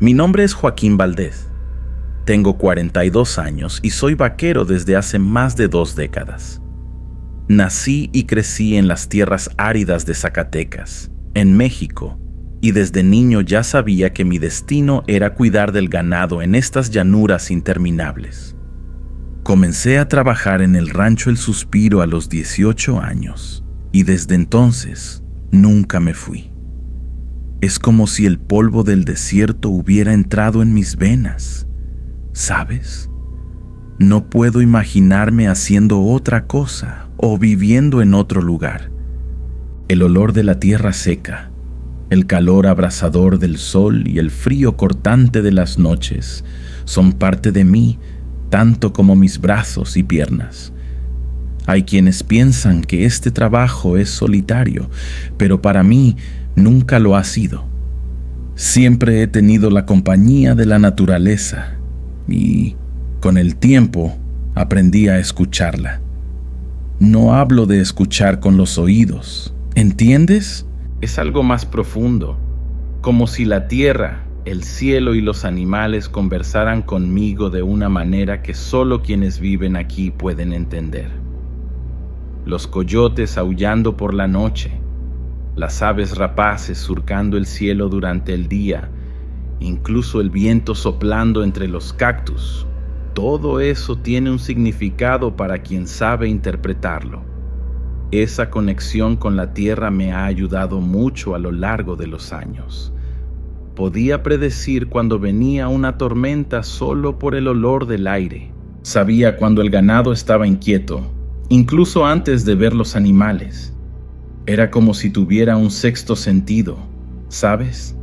Mi nombre es Joaquín Valdez. Tengo 42 años y soy vaquero desde hace más de 2 décadas. Nací y crecí en las tierras áridas de Zacatecas, en México, y desde niño ya sabía que mi destino era cuidar del ganado en estas llanuras interminables. Comencé a trabajar en el rancho El Suspiro a los 18 años, y desde entonces nunca me fui. Es como si el polvo del desierto hubiera entrado en mis venas, ¿sabes? No puedo imaginarme haciendo otra cosa o viviendo en otro lugar. El olor de la tierra seca, el calor abrasador del sol y el frío cortante de las noches son parte de mí, tanto como mis brazos y piernas. Hay quienes piensan que este trabajo es solitario, pero para mí nunca lo ha sido. Siempre he tenido la compañía de la naturaleza y, con el tiempo, aprendí a escucharla. No hablo de escuchar con los oídos, ¿entiendes? Es algo más profundo, como si la tierra, el cielo y los animales conversaran conmigo de una manera que solo quienes viven aquí pueden entender. Los coyotes aullando por la noche, las aves rapaces surcando el cielo durante el día, incluso el viento soplando entre los cactus. Todo eso tiene un significado para quien sabe interpretarlo. Esa conexión con la tierra me ha ayudado mucho a lo largo de los años. Podía predecir cuando venía una tormenta solo por el olor del aire. Sabía cuando el ganado estaba inquieto, incluso antes de ver los animales. Era como si tuviera un sexto sentido, ¿sabes?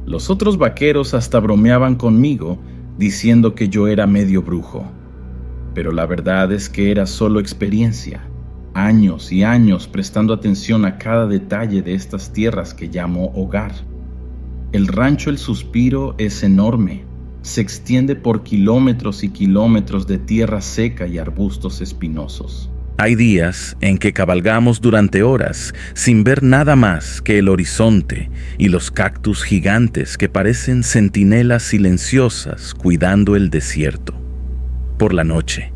Los otros vaqueros hasta bromeaban conmigo, diciendo que yo era medio brujo. Pero la verdad es que era solo experiencia, años y años prestando atención a cada detalle de estas tierras que llamo hogar. El rancho El Suspiro es enorme, se extiende por kilómetros y kilómetros de tierra seca y arbustos espinosos. Hay días en que cabalgamos durante horas sin ver nada más que el horizonte y los cactus gigantes que parecen centinelas silenciosas cuidando el desierto. Por la noche,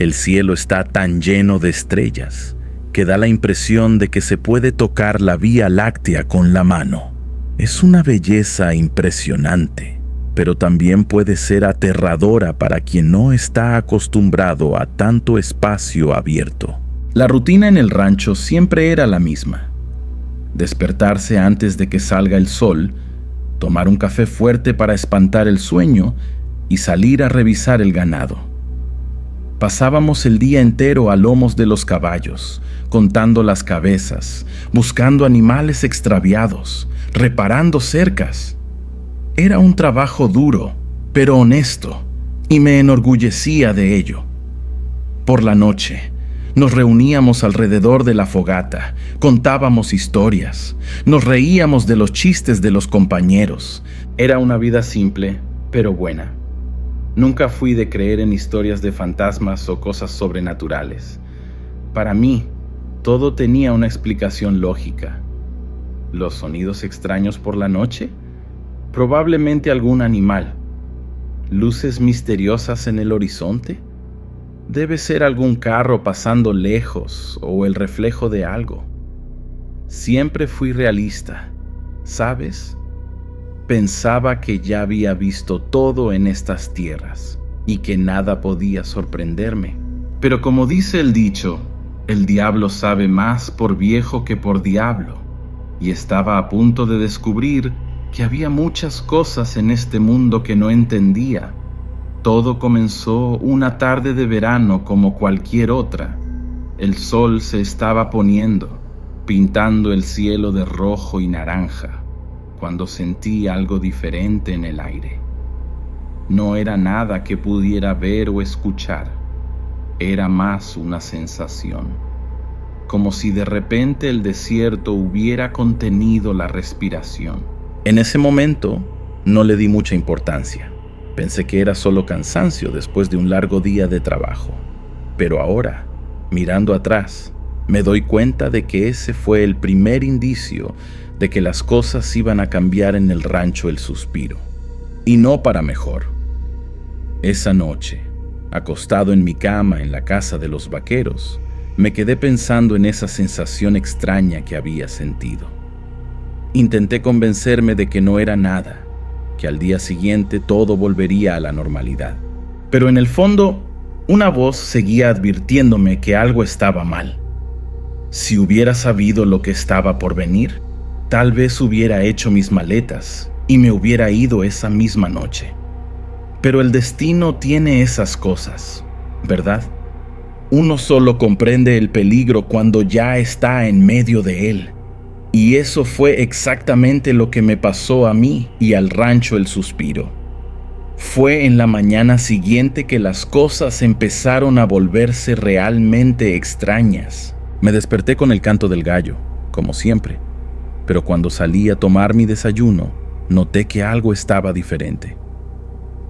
el cielo está tan lleno de estrellas que da la impresión de que se puede tocar la Vía Láctea con la mano. Es una belleza impresionante, pero también puede ser aterradora para quien no está acostumbrado a tanto espacio abierto. La rutina en el rancho siempre era la misma: despertarse antes de que salga el sol, tomar un café fuerte para espantar el sueño y salir a revisar el ganado. Pasábamos el día entero a lomos de los caballos, contando las cabezas, buscando animales extraviados, reparando cercas. Era un trabajo duro, pero honesto, y me enorgullecía de ello. Por la noche, nos reuníamos alrededor de la fogata, contábamos historias, nos reíamos de los chistes de los compañeros. Era una vida simple, pero buena. Nunca fui de creer en historias de fantasmas o cosas sobrenaturales. Para mí, todo tenía una explicación lógica. ¿Los sonidos extraños por la noche? Probablemente algún animal. ¿Luces misteriosas en el horizonte? Debe ser algún carro pasando lejos o el reflejo de algo. Siempre fui realista, ¿sabes? Pensaba que ya había visto todo en estas tierras y que nada podía sorprenderme. Pero como dice el dicho, el diablo sabe más por viejo que por diablo, y estaba a punto de descubrir que había muchas cosas en este mundo que no entendía. Todo comenzó una tarde de verano como cualquier otra. El sol se estaba poniendo, pintando el cielo de rojo y naranja, cuando sentí algo diferente en el aire. No era nada que pudiera ver o escuchar, era más una sensación, como si de repente el desierto hubiera contenido la respiración. En ese momento no le di mucha importancia. Pensé que era solo cansancio después de un largo día de trabajo. Pero ahora, mirando atrás, me doy cuenta de que ese fue el primer indicio de que las cosas iban a cambiar en el rancho El Suspiro. y no para mejor. Esa noche, acostado en mi cama en la casa de los vaqueros, me quedé pensando en esa sensación extraña que había sentido. Intenté convencerme de que no era nada, que al día siguiente todo volvería a la normalidad. Pero en el fondo, una voz seguía advirtiéndome que algo estaba mal. Si hubiera sabido lo que estaba por venir, tal vez hubiera hecho mis maletas y me hubiera ido esa misma noche. Pero el destino tiene esas cosas, ¿verdad? Uno solo comprende el peligro cuando ya está en medio de él. Y eso fue exactamente lo que me pasó a mí y al rancho El Suspiro. Fue en la mañana siguiente que las cosas empezaron a volverse realmente extrañas. Me desperté con el canto del gallo, como siempre, pero cuando salí a tomar mi desayuno, noté que algo estaba diferente.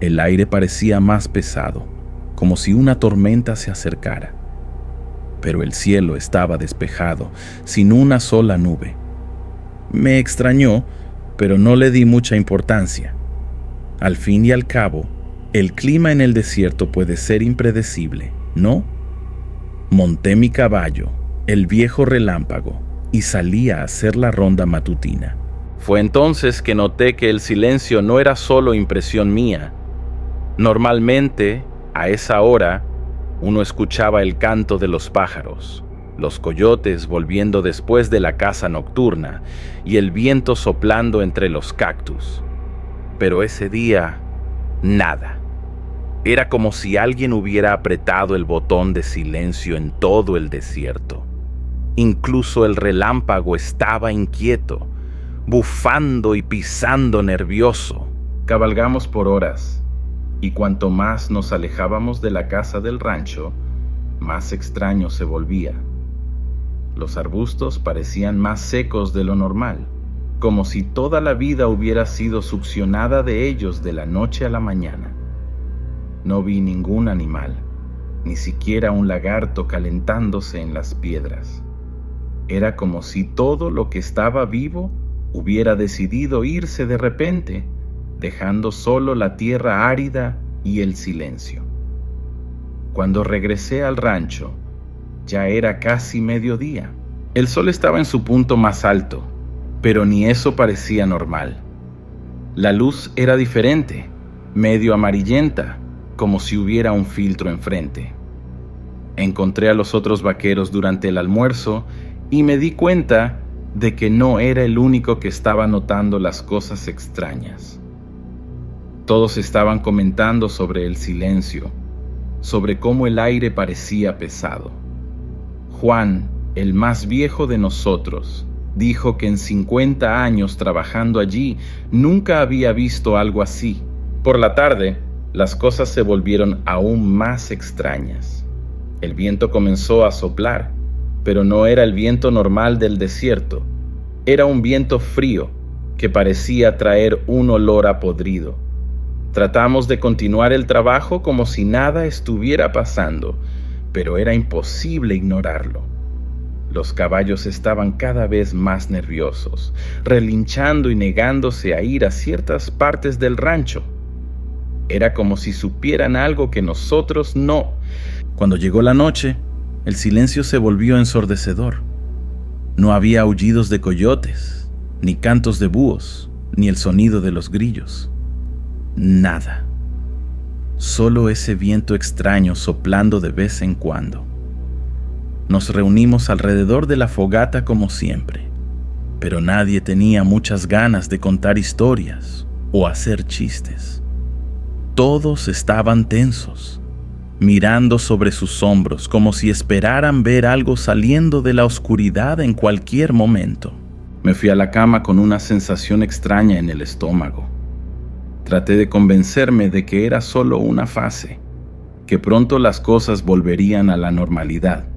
El aire parecía más pesado, como si una tormenta se acercara. Pero el cielo estaba despejado, sin una sola nube. Me extrañó, pero no le di mucha importancia. Al fin y al cabo, el clima en el desierto puede ser impredecible, ¿no? Monté mi caballo, el viejo relámpago, y salí a hacer la ronda matutina. Fue entonces que noté que el silencio no era solo impresión mía. Normalmente, a esa hora, uno escuchaba el canto de los pájaros, los coyotes volviendo después de la caza nocturna y el viento soplando entre los cactus. Pero ese día, nada. Era como si alguien hubiera apretado el botón de silencio en todo el desierto. Incluso el relámpago estaba inquieto, bufando y pisando nervioso. Cabalgamos por horas, y cuanto más nos alejábamos de la casa del rancho, más extraño se volvía. Los arbustos parecían más secos de lo normal, como si toda la vida hubiera sido succionada de ellos de la noche a la mañana. No vi ningún animal, ni siquiera un lagarto calentándose en las piedras. Era como si todo lo que estaba vivo hubiera decidido irse de repente, dejando solo la tierra árida y el silencio. Cuando regresé al rancho, ya era casi mediodía. El sol estaba en su punto más alto, pero ni eso parecía normal. La luz era diferente, medio amarillenta, como si hubiera un filtro enfrente. Encontré a los otros vaqueros durante el almuerzo y me di cuenta de que no era el único que estaba notando las cosas extrañas. Todos estaban comentando sobre el silencio, sobre cómo el aire parecía pesado. Juan, el más viejo de nosotros, dijo que en 50 años trabajando allí nunca había visto algo así. Por la tarde, las cosas se volvieron aún más extrañas. El viento comenzó a soplar, pero no era el viento normal del desierto. Era un viento frío que parecía traer un olor a podrido. Tratamos de continuar el trabajo como si nada estuviera pasando, pero era imposible ignorarlo. Los caballos estaban cada vez más nerviosos, relinchando y negándose a ir a ciertas partes del rancho. Era como si supieran algo que nosotros no. Cuando llegó la noche, el silencio se volvió ensordecedor. No había aullidos de coyotes, ni cantos de búhos, ni el sonido de los grillos. Nada. Solo ese viento extraño soplando de vez en cuando. Nos reunimos alrededor de la fogata como siempre, pero nadie tenía muchas ganas de contar historias o hacer chistes. Todos estaban tensos, mirando sobre sus hombros como si esperaran ver algo saliendo de la oscuridad en cualquier momento. Me fui a la cama con una sensación extraña en el estómago. Traté de convencerme de que era solo una fase, que pronto las cosas volverían a la normalidad.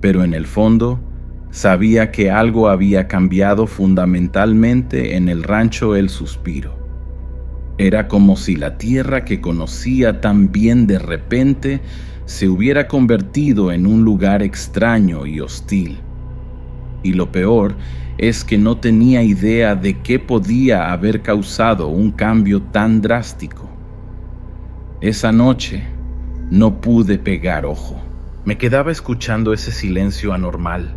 Pero en el fondo, sabía que algo había cambiado fundamentalmente en el rancho El Suspiro. Era como si la tierra que conocía tan bien de repente se hubiera convertido en un lugar extraño y hostil. Y lo peor es que no tenía idea de qué podía haber causado un cambio tan drástico. Esa noche no pude pegar ojo. Me quedaba escuchando ese silencio anormal,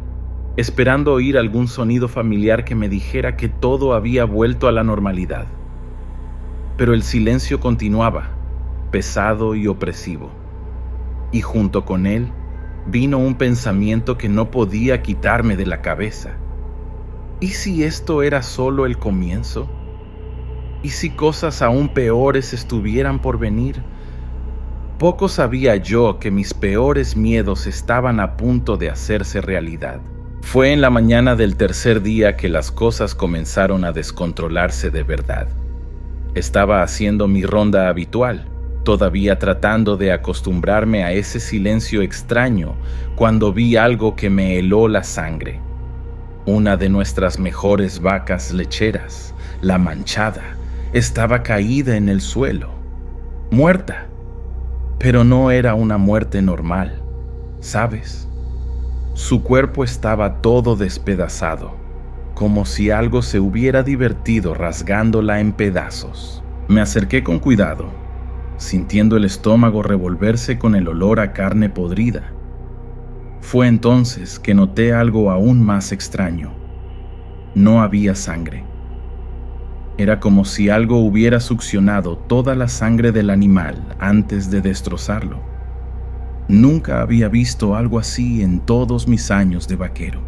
esperando oír algún sonido familiar que me dijera que todo había vuelto a la normalidad. Pero el silencio continuaba, pesado y opresivo. Y junto con él vino un pensamiento que no podía quitarme de la cabeza. ¿Y si esto era solo el comienzo? ¿Y si cosas aún peores estuvieran por venir? Poco sabía yo que mis peores miedos estaban a punto de hacerse realidad. Fue en la mañana del tercer día que las cosas comenzaron a descontrolarse de verdad. Estaba haciendo mi ronda habitual, todavía tratando de acostumbrarme a ese silencio extraño, cuando vi algo que me heló la sangre. Una de nuestras mejores vacas lecheras, la manchada, estaba caída en el suelo, muerta. Pero no era una muerte normal, ¿sabes? Su cuerpo estaba todo despedazado, como si algo se hubiera divertido rasgándola en pedazos. Me acerqué con cuidado, sintiendo el estómago revolverse con el olor a carne podrida. Fue entonces que noté algo aún más extraño. No había sangre. Era como si algo hubiera succionado toda la sangre del animal antes de destrozarlo. Nunca había visto algo así en todos mis años de vaquero.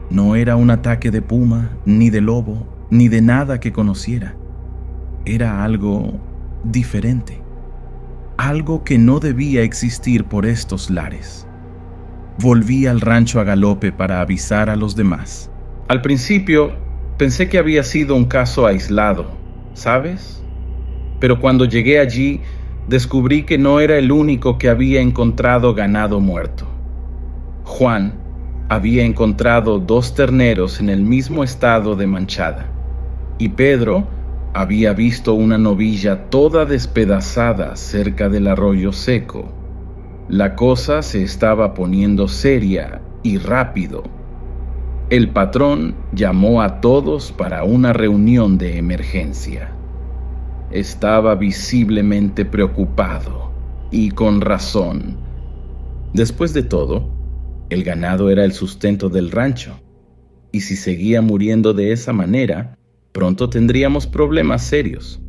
No era un ataque de puma, ni de lobo, ni de nada que conociera. Era algo diferente. Algo que no debía existir por estos lares. Volví al rancho a galope para avisar a los demás. Al principio, pensé que había sido un caso aislado, ¿sabes? Pero cuando llegué allí, descubrí que no era el único que había encontrado ganado muerto. Juan había encontrado 2 terneros en el mismo estado de manchada, y Pedro había visto una novilla toda despedazada cerca del arroyo seco. La cosa se estaba poniendo seria y rápido. El patrón llamó a todos para una reunión de emergencia. Estaba visiblemente preocupado, y con razón. Después de todo, el ganado era el sustento del rancho, y si seguía muriendo de esa manera, pronto tendríamos problemas serios.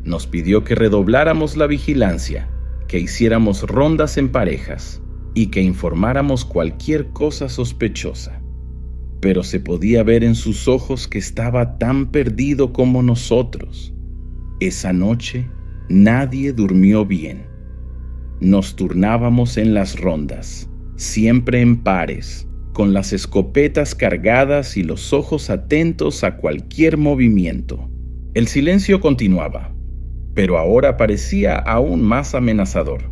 Nos pidió que redobláramos la vigilancia, que hiciéramos rondas en parejas y que informáramos cualquier cosa sospechosa. Pero se podía ver en sus ojos que estaba tan perdido como nosotros. Esa noche nadie durmió bien. Nos turnábamos en las rondas, siempre en pares, con las escopetas cargadas y los ojos atentos a cualquier movimiento. El silencio continuaba, pero ahora parecía aún más amenazador.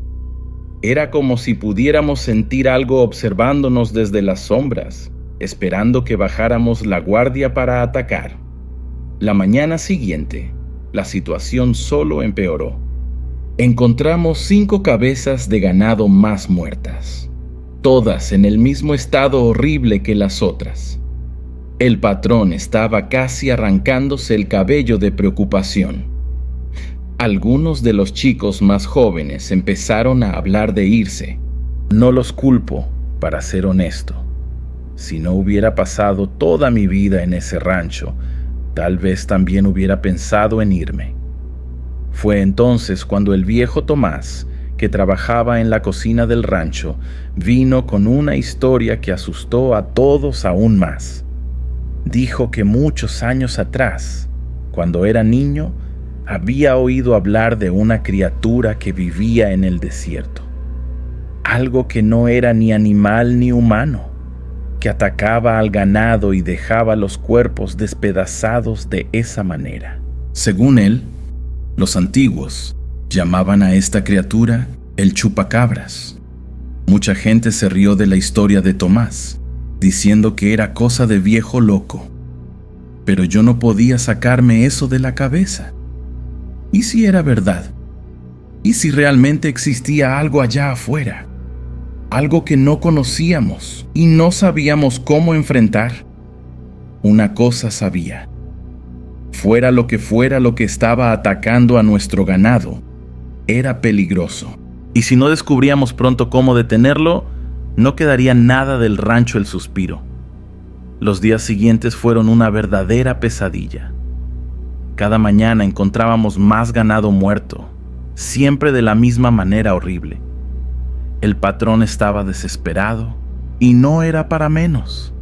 Era como si pudiéramos sentir algo observándonos desde las sombras, esperando que bajáramos la guardia para atacar. La mañana siguiente, la situación solo empeoró. Encontramos 5 cabezas de ganado más muertas, todas en el mismo estado horrible que las otras. El patrón estaba casi arrancándose el cabello de preocupación. Algunos de los chicos más jóvenes empezaron a hablar de irse. No los culpo, para ser honesto. Si no hubiera pasado toda mi vida en ese rancho, tal vez también hubiera pensado en irme. Fue entonces cuando el viejo Tomás, que trabajaba en la cocina del rancho, vino con una historia que asustó a todos aún más. Dijo que muchos años atrás, cuando era niño, había oído hablar de una criatura que vivía en el desierto. Algo que no era ni animal ni humano, que atacaba al ganado y dejaba los cuerpos despedazados de esa manera. Según él, los antiguos llamaban a esta criatura el chupacabras. Mucha gente se rió de la historia de Tomás, diciendo que era cosa de viejo loco. Pero yo no podía sacarme eso de la cabeza. ¿Y si era verdad? ¿Y si realmente existía algo allá afuera? algo que no conocíamos y no sabíamos cómo enfrentar. Una cosa sabía: fuera lo que estaba atacando a nuestro ganado, era peligroso. Y si no descubríamos pronto cómo detenerlo, no quedaría nada del rancho El Suspiro. Los días siguientes fueron una verdadera pesadilla. Cada mañana encontrábamos más ganado muerto, siempre de la misma manera horrible. El patrón estaba desesperado y no era para menos.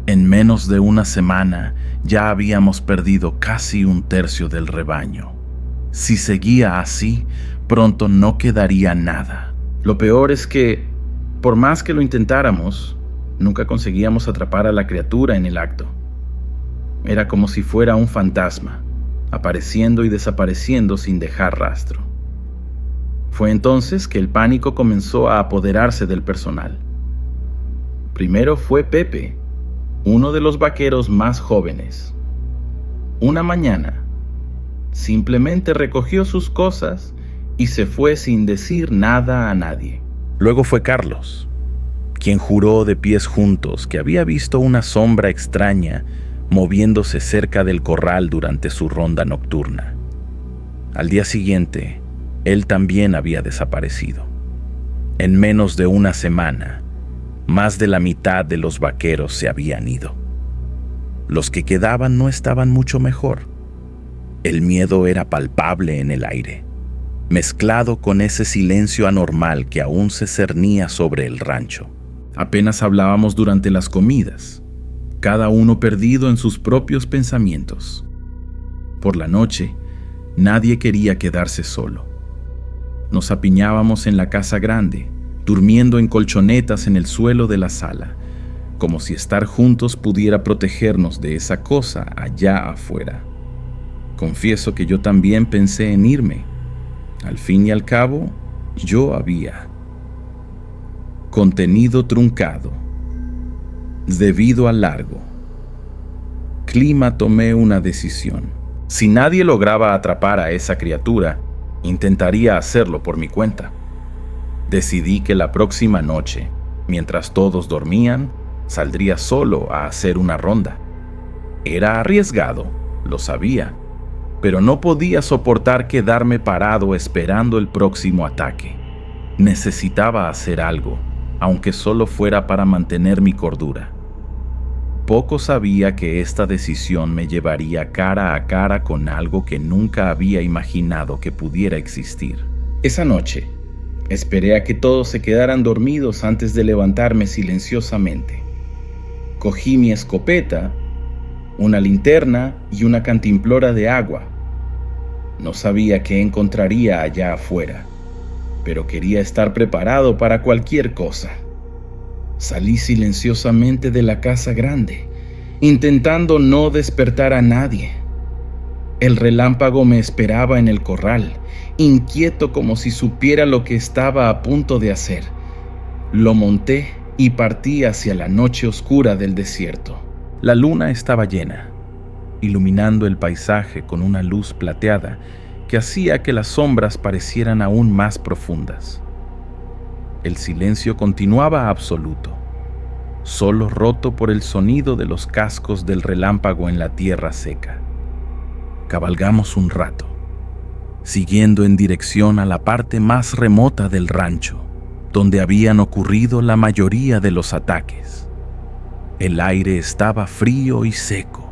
En menos de una semana ya habíamos perdido casi un tercio del rebaño. Si seguía así, pronto no quedaría nada. Lo peor es que, por más que lo intentáramos, nunca conseguíamos atrapar a la criatura en el acto. Era como si fuera un fantasma, apareciendo y desapareciendo sin dejar rastro. Fue entonces que el pánico comenzó a apoderarse del personal. Primero fue Pepe, uno de los vaqueros más jóvenes. Una mañana, simplemente recogió sus cosas y se fue sin decir nada a nadie. Luego fue Carlos, quien juró de pies juntos que había visto una sombra extraña moviéndose cerca del corral durante su ronda nocturna. Al día siguiente, él también había desaparecido. En menos de una semana, más de la mitad de los vaqueros se habían ido. Los que quedaban no estaban mucho mejor. El miedo era palpable en el aire, mezclado con ese silencio anormal que aún se cernía sobre el rancho. Apenas hablábamos durante las comidas, cada uno perdido en sus propios pensamientos. Por la noche, nadie quería quedarse solo. Nos apiñábamos en la casa grande, durmiendo en colchonetas en el suelo de la sala, como si estar juntos pudiera protegernos de esa cosa allá afuera. Confieso que yo también pensé en irme. Al fin y al cabo, yo había contenido truncado. Debido al largo clima tomé una decisión. Si nadie lograba atrapar a esa criatura, intentaría hacerlo por mi cuenta. Decidí que la próxima noche, mientras todos dormían, saldría solo a hacer una ronda. Era arriesgado, lo sabía, pero no podía soportar quedarme parado esperando el próximo ataque. Necesitaba hacer algo, aunque solo fuera para mantener mi cordura. Poco sabía que esta decisión me llevaría cara a cara con algo que nunca había imaginado que pudiera existir. Esa noche, esperé a que todos se quedaran dormidos antes de levantarme silenciosamente. Cogí mi escopeta, una linterna y una cantimplora de agua. No sabía qué encontraría allá afuera, pero quería estar preparado para cualquier cosa. Salí silenciosamente de la casa grande, intentando no despertar a nadie. El relámpago me esperaba en el corral, inquieto como si supiera lo que estaba a punto de hacer. Lo monté y partí hacia la noche oscura del desierto. La luna estaba llena, iluminando el paisaje con una luz plateada que hacía que las sombras parecieran aún más profundas. El silencio continuaba absoluto, solo roto por el sonido de los cascos del relámpago en la tierra seca. Cabalgamos un rato, siguiendo en dirección a la parte más remota del rancho, donde habían ocurrido la mayoría de los ataques. El aire estaba frío y seco,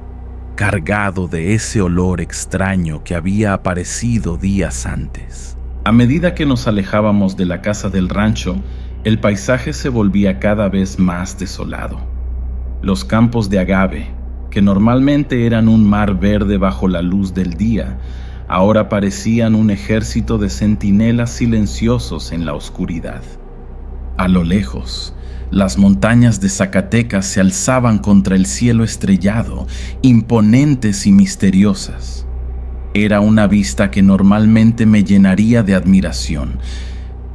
cargado de ese olor extraño que había aparecido días antes. A medida que nos alejábamos de la casa del rancho, el paisaje se volvía cada vez más desolado. Los campos de agave, que normalmente eran un mar verde bajo la luz del día, ahora parecían un ejército de centinelas silenciosos en la oscuridad. A lo lejos, las montañas de Zacatecas se alzaban contra el cielo estrellado, imponentes y misteriosas. Era una vista que normalmente me llenaría de admiración,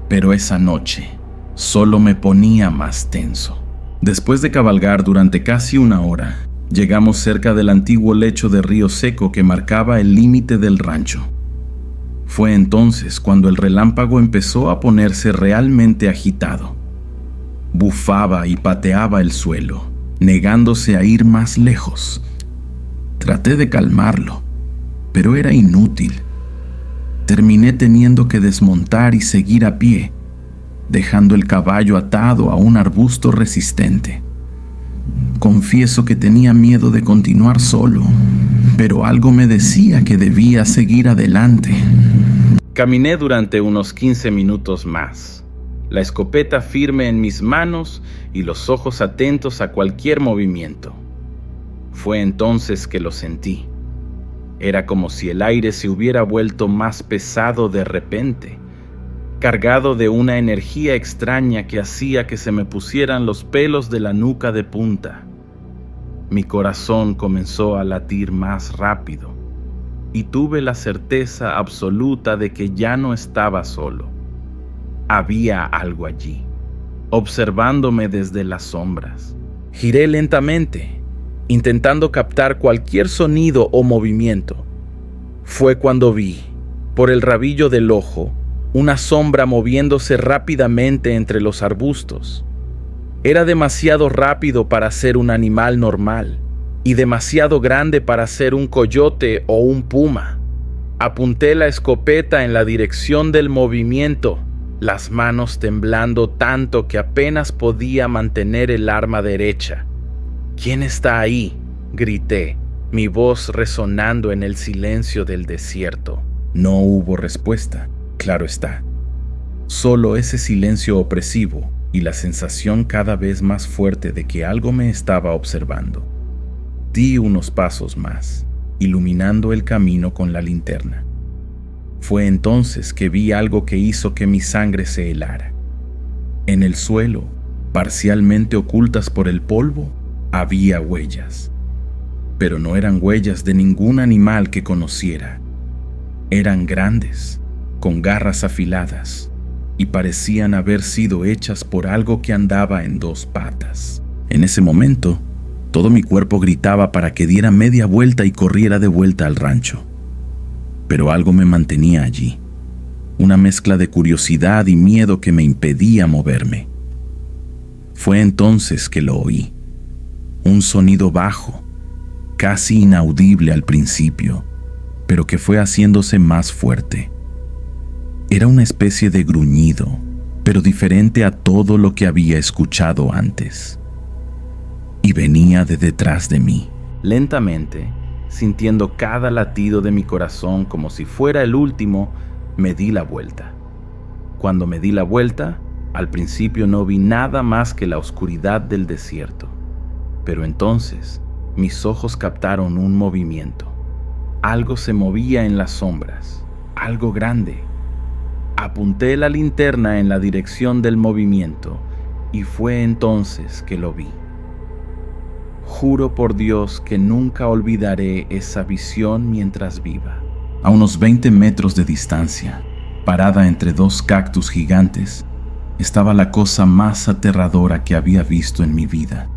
pero esa noche solo me ponía más tenso. Después de cabalgar durante casi una hora, llegamos cerca del antiguo lecho de río seco que marcaba el límite del rancho. Fue entonces cuando el relámpago empezó a ponerse realmente agitado. Bufaba y pateaba el suelo, negándose a ir más lejos. Traté de calmarlo, pero era inútil. Terminé teniendo que desmontar y seguir a pie, dejando el caballo atado a un arbusto resistente. Confieso que tenía miedo de continuar solo, pero algo me decía que debía seguir adelante. Caminé durante unos 15 minutos más, la escopeta firme en mis manos y los ojos atentos a cualquier movimiento. Fue entonces que lo sentí. Era como si el aire se hubiera vuelto más pesado de repente, cargado de una energía extraña que hacía que se me pusieran los pelos de la nuca de punta. Mi corazón comenzó a latir más rápido y tuve la certeza absoluta de que ya no estaba solo. Había algo allí, observándome desde las sombras. Giré lentamente, intentando captar cualquier sonido o movimiento. Fue cuando vi, por el rabillo del ojo, una sombra moviéndose rápidamente entre los arbustos. Era demasiado rápido para ser un animal normal y demasiado grande para ser un coyote o un puma. Apunté la escopeta en la dirección del movimiento, las manos temblando tanto que apenas podía mantener el arma derecha. ¿Quién está ahí?, grité, mi voz resonando en el silencio del desierto. No hubo respuesta, claro está. Solo ese silencio opresivo y la sensación cada vez más fuerte de que algo me estaba observando. Di unos pasos más, iluminando el camino con la linterna. Fue entonces que vi algo que hizo que mi sangre se helara. En el suelo, parcialmente ocultas por el polvo, había huellas. Pero no eran huellas de ningún animal que conociera. Eran grandes, con garras afiladas, y parecían haber sido hechas por algo que andaba en dos patas. En ese momento, todo mi cuerpo gritaba para que diera media vuelta y corriera de vuelta al rancho. Pero algo me mantenía allí, una mezcla de curiosidad y miedo que me impedía moverme. Fue entonces que lo oí, un sonido bajo, casi inaudible al principio, pero que fue haciéndose más fuerte. Era una especie de gruñido, pero diferente a todo lo que había escuchado antes. Y venía de detrás de mí. Lentamente, sintiendo cada latido de mi corazón como si fuera el último, me di la vuelta. Cuando me di la vuelta, al principio no vi nada más que la oscuridad del desierto. Pero entonces, mis ojos captaron un movimiento. Algo se movía en las sombras, algo grande. Apunté la linterna en la dirección del movimiento y fue entonces que lo vi. Juro por Dios que nunca olvidaré esa visión mientras viva. A unos 20 metros de distancia, parada entre dos cactus gigantes, estaba la cosa más aterradora que había visto en mi vida.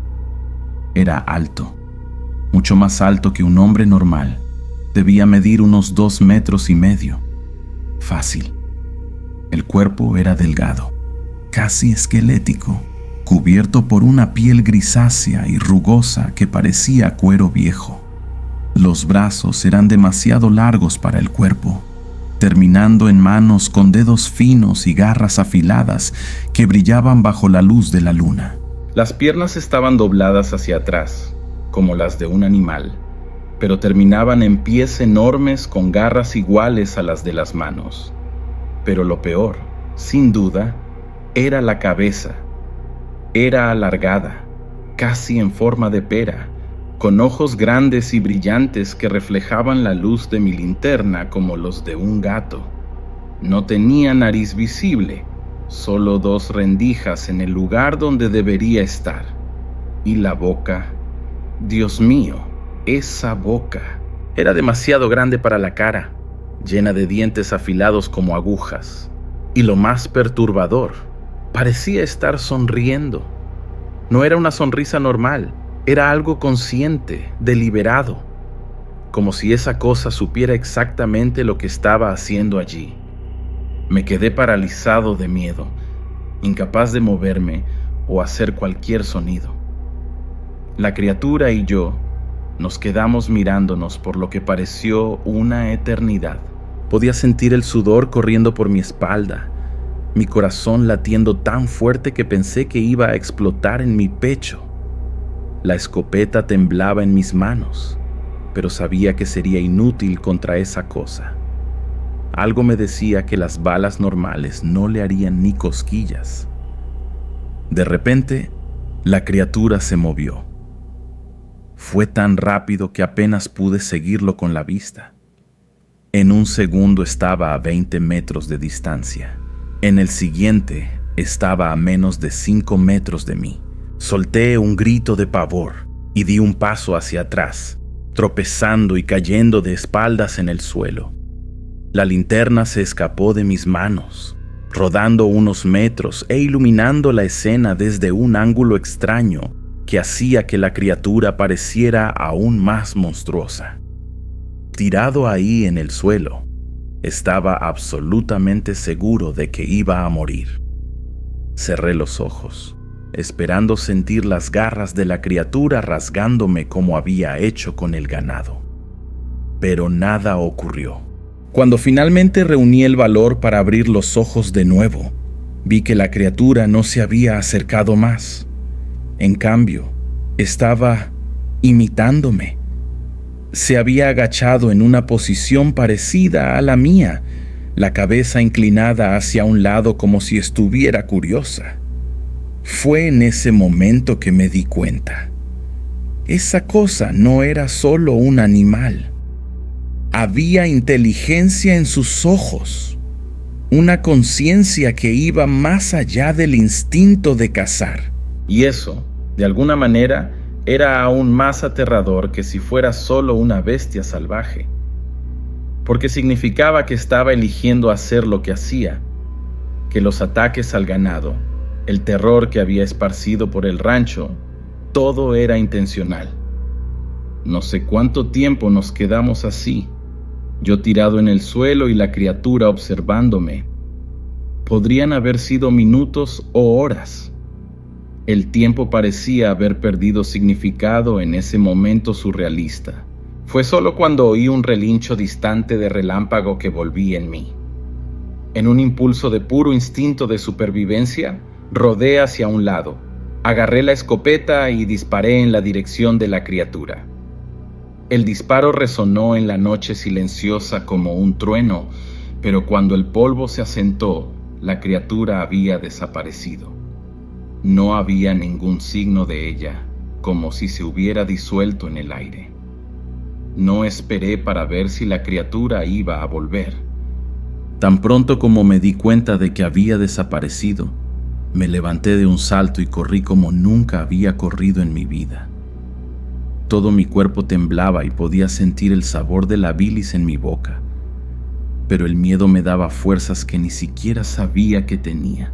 Era alto, mucho más alto que un hombre normal. Debía medir unos 2,5 metros. Fácil. El cuerpo era delgado, casi esquelético, cubierto por una piel grisácea y rugosa que parecía cuero viejo. Los brazos eran demasiado largos para el cuerpo, terminando en manos con dedos finos y garras afiladas que brillaban bajo la luz de la luna. Las piernas estaban dobladas hacia atrás, como las de un animal, pero terminaban en pies enormes con garras iguales a las de las manos. Pero lo peor, sin duda, era la cabeza. Era alargada, casi en forma de pera, con ojos grandes y brillantes que reflejaban la luz de mi linterna como los de un gato. No tenía nariz visible, solo 2 rendijas en el lugar donde debería estar. Y la boca, Dios mío, esa boca. Era demasiado grande para la cara, llena de dientes afilados como agujas. Y lo más perturbador, parecía estar sonriendo. No era una sonrisa normal, era algo consciente, deliberado, como si esa cosa supiera exactamente lo que estaba haciendo allí. Me quedé paralizado de miedo, incapaz de moverme, o hacer cualquier sonido. La criatura y yo nos quedamos mirándonos por lo que pareció una eternidad. Podía sentir el sudor corriendo por mi espalda, mi corazón latiendo tan fuerte que pensé que iba a explotar en mi pecho. La escopeta temblaba en mis manos, pero sabía que sería inútil contra esa cosa. Algo me decía que las balas normales no le harían ni cosquillas. De repente, la criatura se movió. Fue tan rápido que apenas pude seguirlo con la vista. En un segundo estaba a 20 metros de distancia. En el siguiente estaba a menos de 5 metros de mí. Solté un grito de pavor y di un paso hacia atrás, tropezando y cayendo de espaldas en el suelo. La linterna se escapó de mis manos, rodando unos metros e iluminando la escena desde un ángulo extraño que hacía que la criatura pareciera aún más monstruosa. Tirado ahí en el suelo, estaba absolutamente seguro de que iba a morir. Cerré los ojos, esperando sentir las garras de la criatura rasgándome como había hecho con el ganado. Pero nada ocurrió. Cuando finalmente reuní el valor para abrir los ojos de nuevo, vi que la criatura no se había acercado más. En cambio, estaba imitándome. Se había agachado en una posición parecida a la mía, la cabeza inclinada hacia un lado como si estuviera curiosa. Fue en ese momento que me di cuenta. Esa cosa no era solo un animal. Había inteligencia en sus ojos, una conciencia que iba más allá del instinto de cazar. Y eso, de alguna manera, era aún más aterrador que si fuera solo una bestia salvaje, porque significaba que estaba eligiendo hacer lo que hacía, que los ataques al ganado, el terror que había esparcido por el rancho, todo era intencional. No sé cuánto tiempo nos quedamos así, yo tirado en el suelo y la criatura observándome. Podrían haber sido minutos o horas. El tiempo parecía haber perdido significado en ese momento surrealista. Fue solo cuando oí un relincho distante de relámpago que volví en mí. En un impulso de puro instinto de supervivencia, rodé hacia un lado, agarré la escopeta y disparé en la dirección de la criatura. El disparo resonó en la noche silenciosa como un trueno, pero cuando el polvo se asentó, la criatura había desaparecido. No había ningún signo de ella, como si se hubiera disuelto en el aire. No esperé para ver si la criatura iba a volver. Tan pronto como me di cuenta de que había desaparecido, me levanté de un salto y corrí como nunca había corrido en mi vida. Todo mi cuerpo temblaba y podía sentir el sabor de la bilis en mi boca, pero el miedo me daba fuerzas que ni siquiera sabía que tenía.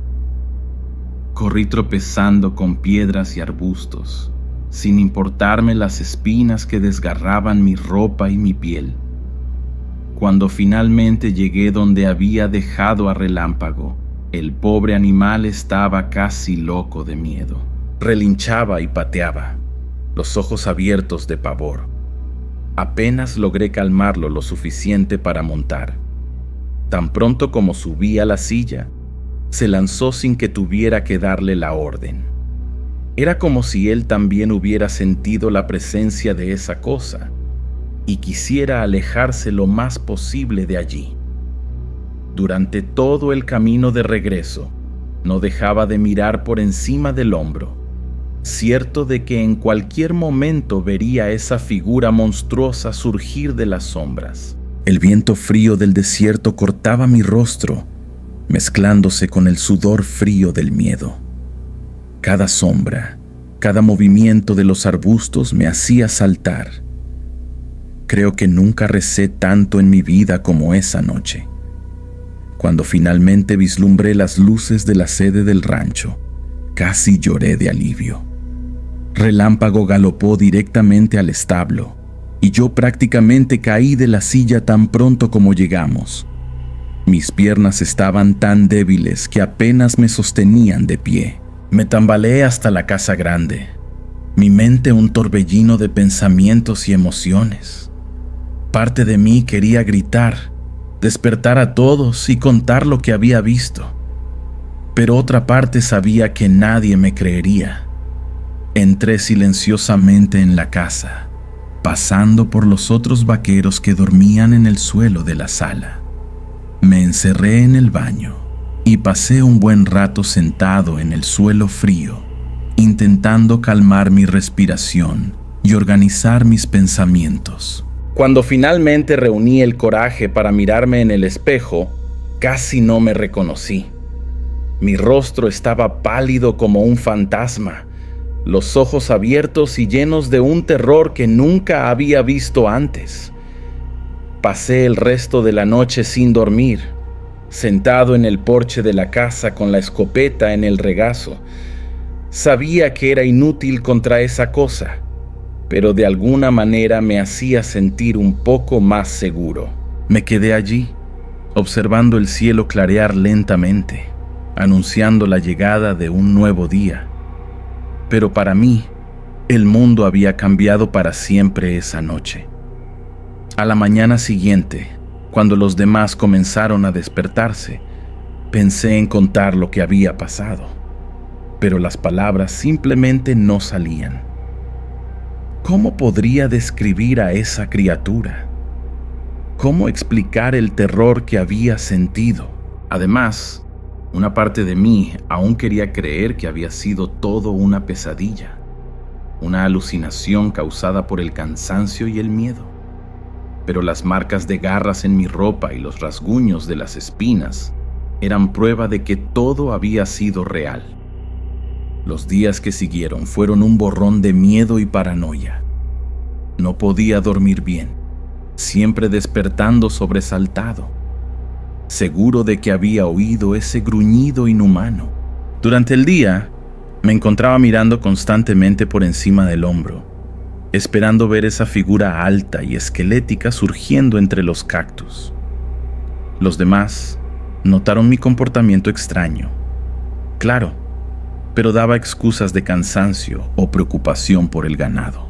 Corrí tropezando con piedras y arbustos, sin importarme las espinas que desgarraban mi ropa y mi piel. Cuando finalmente llegué donde había dejado a Relámpago, el pobre animal estaba casi loco de miedo. Relinchaba y pateaba, los ojos abiertos de pavor. Apenas logré calmarlo lo suficiente para montar. Tan pronto como subí a la silla, se lanzó sin que tuviera que darle la orden. Era como si él también hubiera sentido la presencia de esa cosa y quisiera alejarse lo más posible de allí. Durante todo el camino de regreso, no dejaba de mirar por encima del hombro, cierto de que en cualquier momento vería esa figura monstruosa surgir de las sombras. El viento frío del desierto cortaba mi rostro, mezclándose con el sudor frío del miedo. Cada sombra, cada movimiento de los arbustos me hacía saltar. Creo que nunca recé tanto en mi vida como esa noche. Cuando finalmente vislumbré las luces de la sede del rancho, casi lloré de alivio. Relámpago galopó directamente al establo, y yo prácticamente caí de la silla tan pronto como llegamos. Mis piernas estaban tan débiles que apenas me sostenían de pie. Me tambaleé hasta la casa grande, mi mente un torbellino de pensamientos y emociones. Parte de mí quería gritar, despertar a todos y contar lo que había visto, pero otra parte sabía que nadie me creería. Entré silenciosamente en la casa, pasando por los otros vaqueros que dormían en el suelo de la sala. Me encerré en el baño y pasé un buen rato sentado en el suelo frío, intentando calmar mi respiración y organizar mis pensamientos. Cuando finalmente reuní el coraje para mirarme en el espejo, casi no me reconocí. Mi rostro estaba pálido como un fantasma, los ojos abiertos y llenos de un terror que nunca había visto antes. Pasé el resto de la noche sin dormir, sentado en el porche de la casa con la escopeta en el regazo. Sabía que era inútil contra esa cosa, pero de alguna manera me hacía sentir un poco más seguro. Me quedé allí, observando el cielo clarear lentamente, anunciando la llegada de un nuevo día. Pero para mí, el mundo había cambiado para siempre esa noche. A la mañana siguiente, cuando los demás comenzaron a despertarse, pensé en contar lo que había pasado, pero las palabras simplemente no salían. ¿Cómo podría describir a esa criatura? ¿Cómo explicar el terror que había sentido? Además, una parte de mí aún quería creer que había sido todo una pesadilla, una alucinación causada por el cansancio y el miedo. Pero las marcas de garras en mi ropa y los rasguños de las espinas eran prueba de que todo había sido real. Los días que siguieron fueron un borrón de miedo y paranoia. No podía dormir bien, siempre despertando sobresaltado, seguro de que había oído ese gruñido inhumano. Durante el día, me encontraba mirando constantemente por encima del hombro, esperando ver esa figura alta y esquelética surgiendo entre los cactus. Los demás notaron mi comportamiento extraño. Claro, pero daba excusas de cansancio o preocupación por el ganado.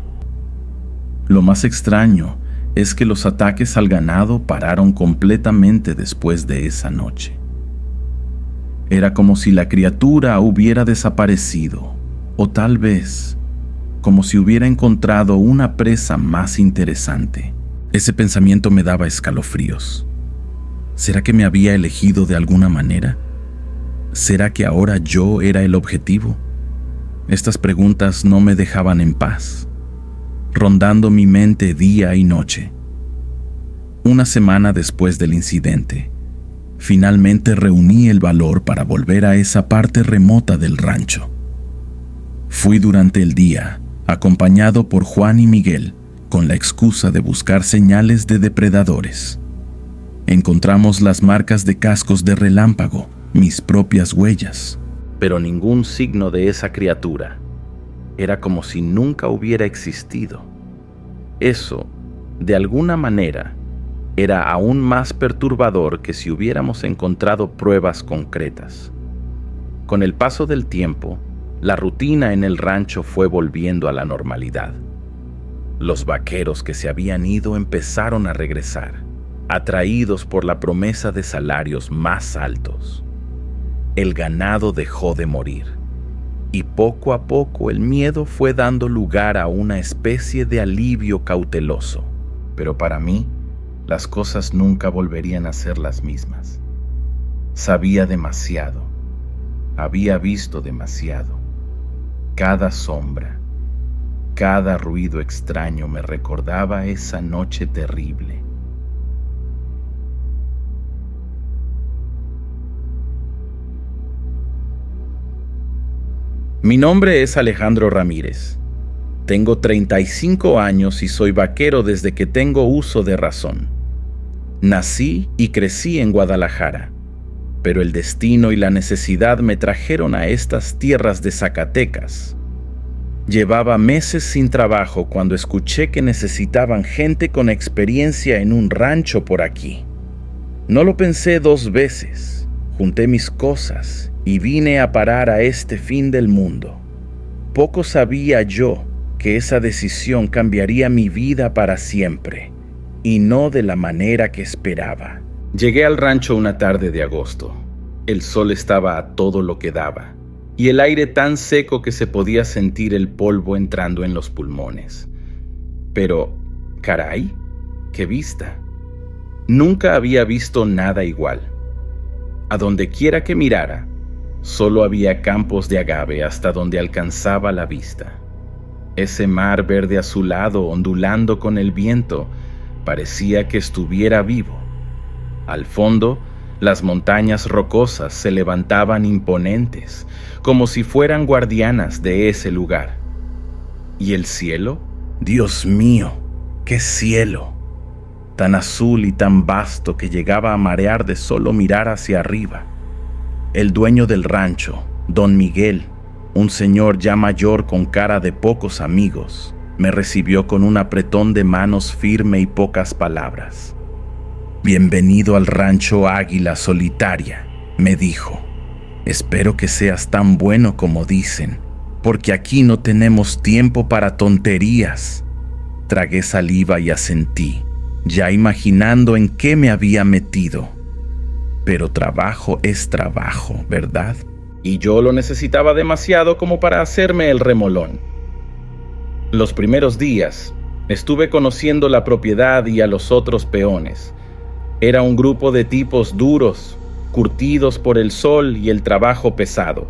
Lo más extraño es que los ataques al ganado pararon completamente después de esa noche. Era como si la criatura hubiera desaparecido, o tal vez como si hubiera encontrado una presa más interesante. Ese pensamiento me daba escalofríos. ¿Será que me había elegido de alguna manera? ¿Será que ahora yo era el objetivo? Estas preguntas no me dejaban en paz, rondando mi mente día y noche. Una semana después del incidente, finalmente reuní el valor para volver a esa parte remota del rancho. Fui durante el día, acompañado por Juan y Miguel, con la excusa de buscar señales de depredadores. Encontramos las marcas de cascos de relámpago, mis propias huellas, pero ningún signo de esa criatura. Era como si nunca hubiera existido. Eso, de alguna manera, era aún más perturbador que si hubiéramos encontrado pruebas concretas. Con el paso del tiempo, la rutina en el rancho fue volviendo a la normalidad. Los vaqueros que se habían ido empezaron a regresar, atraídos por la promesa de salarios más altos. El ganado dejó de morir, y poco a poco el miedo fue dando lugar a una especie de alivio cauteloso. Pero para mí, las cosas nunca volverían a ser las mismas. Sabía demasiado, había visto demasiado. Cada sombra, cada ruido extraño me recordaba esa noche terrible. Mi nombre es Alejandro Ramírez. Tengo 35 años y soy vaquero desde que tengo uso de razón. Nací y crecí en Guadalajara, pero el destino y la necesidad me trajeron a estas tierras de Zacatecas. Llevaba meses sin trabajo cuando escuché que necesitaban gente con experiencia en un rancho por aquí. No lo pensé 2 veces. Junté mis cosas y vine a parar a este fin del mundo. Poco sabía yo que esa decisión cambiaría mi vida para siempre, y no de la manera que esperaba. Llegué al rancho una tarde de agosto. El sol estaba a todo lo que daba, y el aire tan seco que se podía sentir el polvo entrando en los pulmones. Pero, caray, qué vista. Nunca había visto nada igual. A donde quiera que mirara, solo había campos de agave hasta donde alcanzaba la vista. Ese mar verde azulado ondulando con el viento parecía que estuviera vivo. Al fondo, las montañas rocosas se levantaban imponentes, como si fueran guardianas de ese lugar. ¿Y el cielo? Dios mío, qué cielo, tan azul y tan vasto que llegaba a marear de solo mirar hacia arriba. El dueño del rancho, don Miguel, un señor ya mayor con cara de pocos amigos, me recibió con un apretón de manos firme y pocas palabras. «Bienvenido al rancho Águila Solitaria», me dijo. «Espero que seas tan bueno como dicen, porque aquí no tenemos tiempo para tonterías». Tragué saliva y asentí, ya imaginando en qué me había metido. Pero trabajo es trabajo, ¿verdad? Y yo lo necesitaba demasiado como para hacerme el remolón. Los primeros días estuve conociendo la propiedad y a los otros peones. Era un grupo de tipos duros, curtidos por el sol y el trabajo pesado.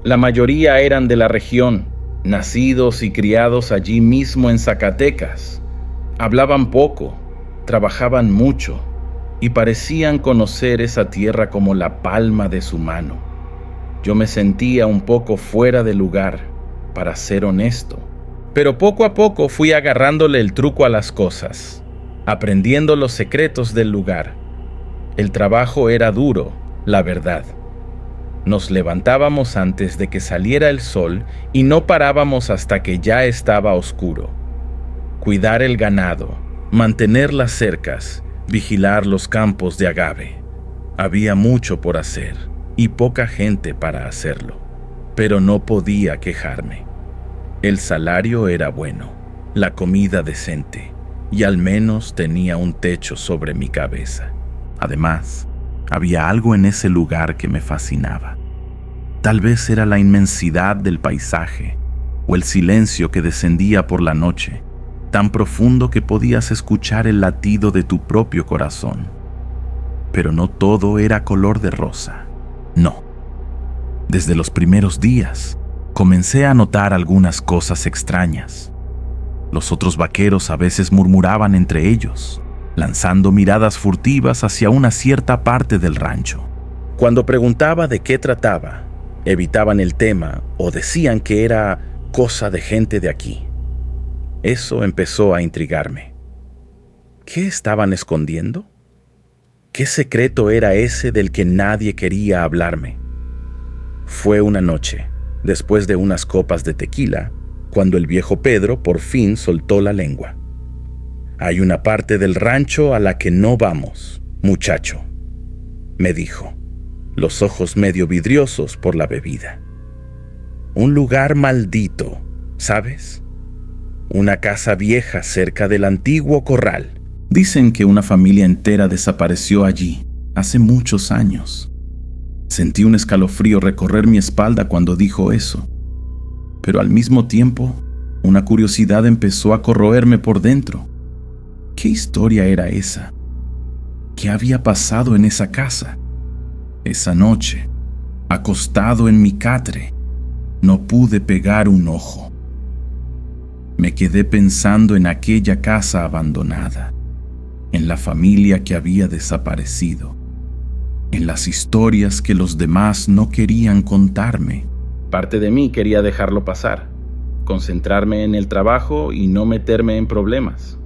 La mayoría eran de la región, nacidos y criados allí mismo en Zacatecas. Hablaban poco, trabajaban mucho y parecían conocer esa tierra como la palma de su mano. Yo me sentía un poco fuera de lugar, para ser honesto, pero poco a poco fui agarrándole el truco a las cosas, aprendiendo los secretos del lugar. El trabajo era duro, la verdad. Nos levantábamos antes de que saliera el sol y no parábamos hasta que ya estaba oscuro. Cuidar el ganado, mantener las cercas, vigilar los campos de agave. Había mucho por hacer y poca gente para hacerlo, pero no podía quejarme. El salario era bueno, la comida decente, y al menos tenía un techo sobre mi cabeza. Además, había algo en ese lugar que me fascinaba. Tal vez era la inmensidad del paisaje o el silencio que descendía por la noche, tan profundo que podías escuchar el latido de tu propio corazón. Pero no todo era color de rosa, no. Desde los primeros días, comencé a notar algunas cosas extrañas. Los otros vaqueros a veces murmuraban entre ellos, lanzando miradas furtivas hacia una cierta parte del rancho. Cuando preguntaba de qué trataba, evitaban el tema o decían que era cosa de gente de aquí. Eso empezó a intrigarme. ¿Qué estaban escondiendo? ¿Qué secreto era ese del que nadie quería hablarme? Fue una noche, después de unas copas de tequila, cuando el viejo Pedro por fin soltó la lengua. «Hay una parte del rancho a la que no vamos, muchacho», me dijo, los ojos medio vidriosos por la bebida. «Un lugar maldito, ¿sabes? Una casa vieja cerca del antiguo corral. Dicen que una familia entera desapareció allí hace muchos años». Sentí un escalofrío recorrer mi espalda cuando dijo eso, pero al mismo tiempo, una curiosidad empezó a corroerme por dentro. ¿Qué historia era esa? ¿Qué había pasado en esa casa? Esa noche, acostado en mi catre, no pude pegar un ojo. Me quedé pensando en aquella casa abandonada, en la familia que había desaparecido, en las historias que los demás no querían contarme. Parte de mí quería dejarlo pasar, concentrarme en el trabajo y no meterme en problemas.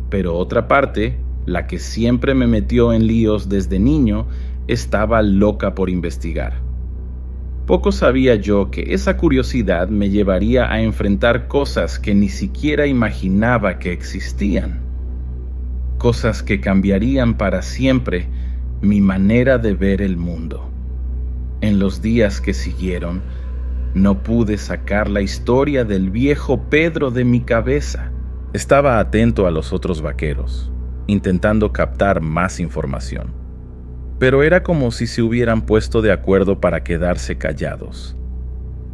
Pero otra parte, la que siempre me metió en líos desde niño, estaba loca por investigar. Poco sabía yo que esa curiosidad me llevaría a enfrentar cosas que ni siquiera imaginaba que existían. Cosas que cambiarían para siempre mi manera de ver el mundo. En los días que siguieron, no pude sacar la historia del viejo Pedro de mi cabeza. Estaba atento a los otros vaqueros, intentando captar más información. Pero era como si se hubieran puesto de acuerdo para quedarse callados.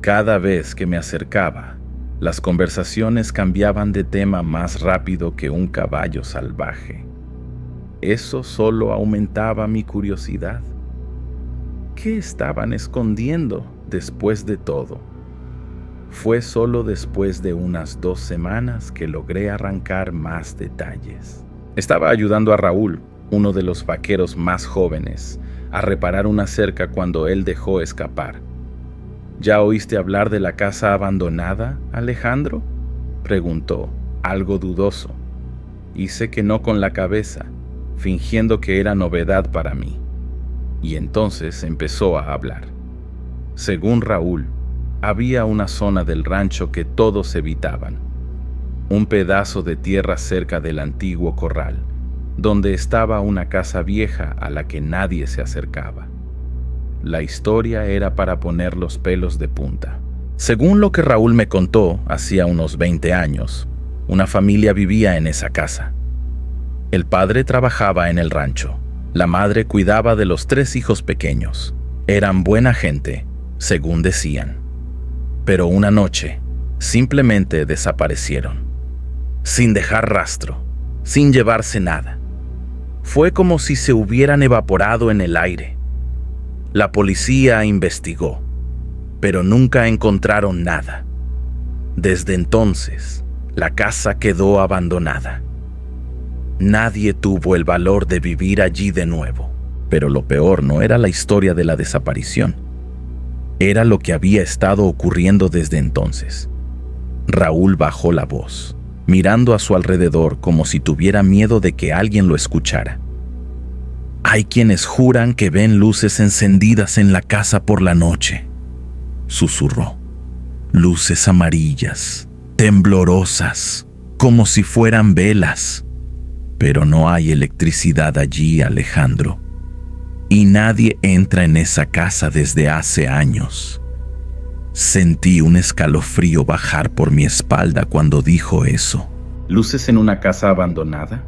Cada vez que me acercaba, las conversaciones cambiaban de tema más rápido que un caballo salvaje. Eso solo aumentaba mi curiosidad. ¿Qué estaban escondiendo después de todo? Fue solo después de unas 2 semanas que logré arrancar más detalles. Estaba ayudando a Raúl, uno de los vaqueros más jóvenes, a reparar una cerca cuando él dejó escapar. ¿Ya oíste hablar de la casa abandonada, Alejandro?, preguntó, algo dudoso. Hice que no con la cabeza, fingiendo que era novedad para mí. Y entonces empezó a hablar. Según Raúl, había una zona del rancho que todos evitaban. Un pedazo de tierra cerca del antiguo corral, donde estaba una casa vieja a la que nadie se acercaba. La historia era para poner los pelos de punta. Según lo que Raúl me contó, hacía unos 20 años, una familia vivía en esa casa. El padre trabajaba en el rancho. La madre cuidaba de los 3 hijos pequeños. Eran buena gente, según decían. Pero una noche, simplemente desaparecieron. Sin dejar rastro, sin llevarse nada. Fue como si se hubieran evaporado en el aire. La policía investigó, pero nunca encontraron nada. Desde entonces, la casa quedó abandonada. Nadie tuvo el valor de vivir allí de nuevo. Pero lo peor no era la historia de la desaparición. Era lo que había estado ocurriendo desde entonces. Raúl bajó la voz, mirando a su alrededor como si tuviera miedo de que alguien lo escuchara. Hay quienes juran que ven luces encendidas en la casa por la noche, susurró. Luces amarillas, temblorosas, como si fueran velas. Pero no hay electricidad allí, Alejandro. Y nadie entra en esa casa desde hace años. Sentí un escalofrío bajar por mi espalda cuando dijo eso. ¿Luces en una casa abandonada?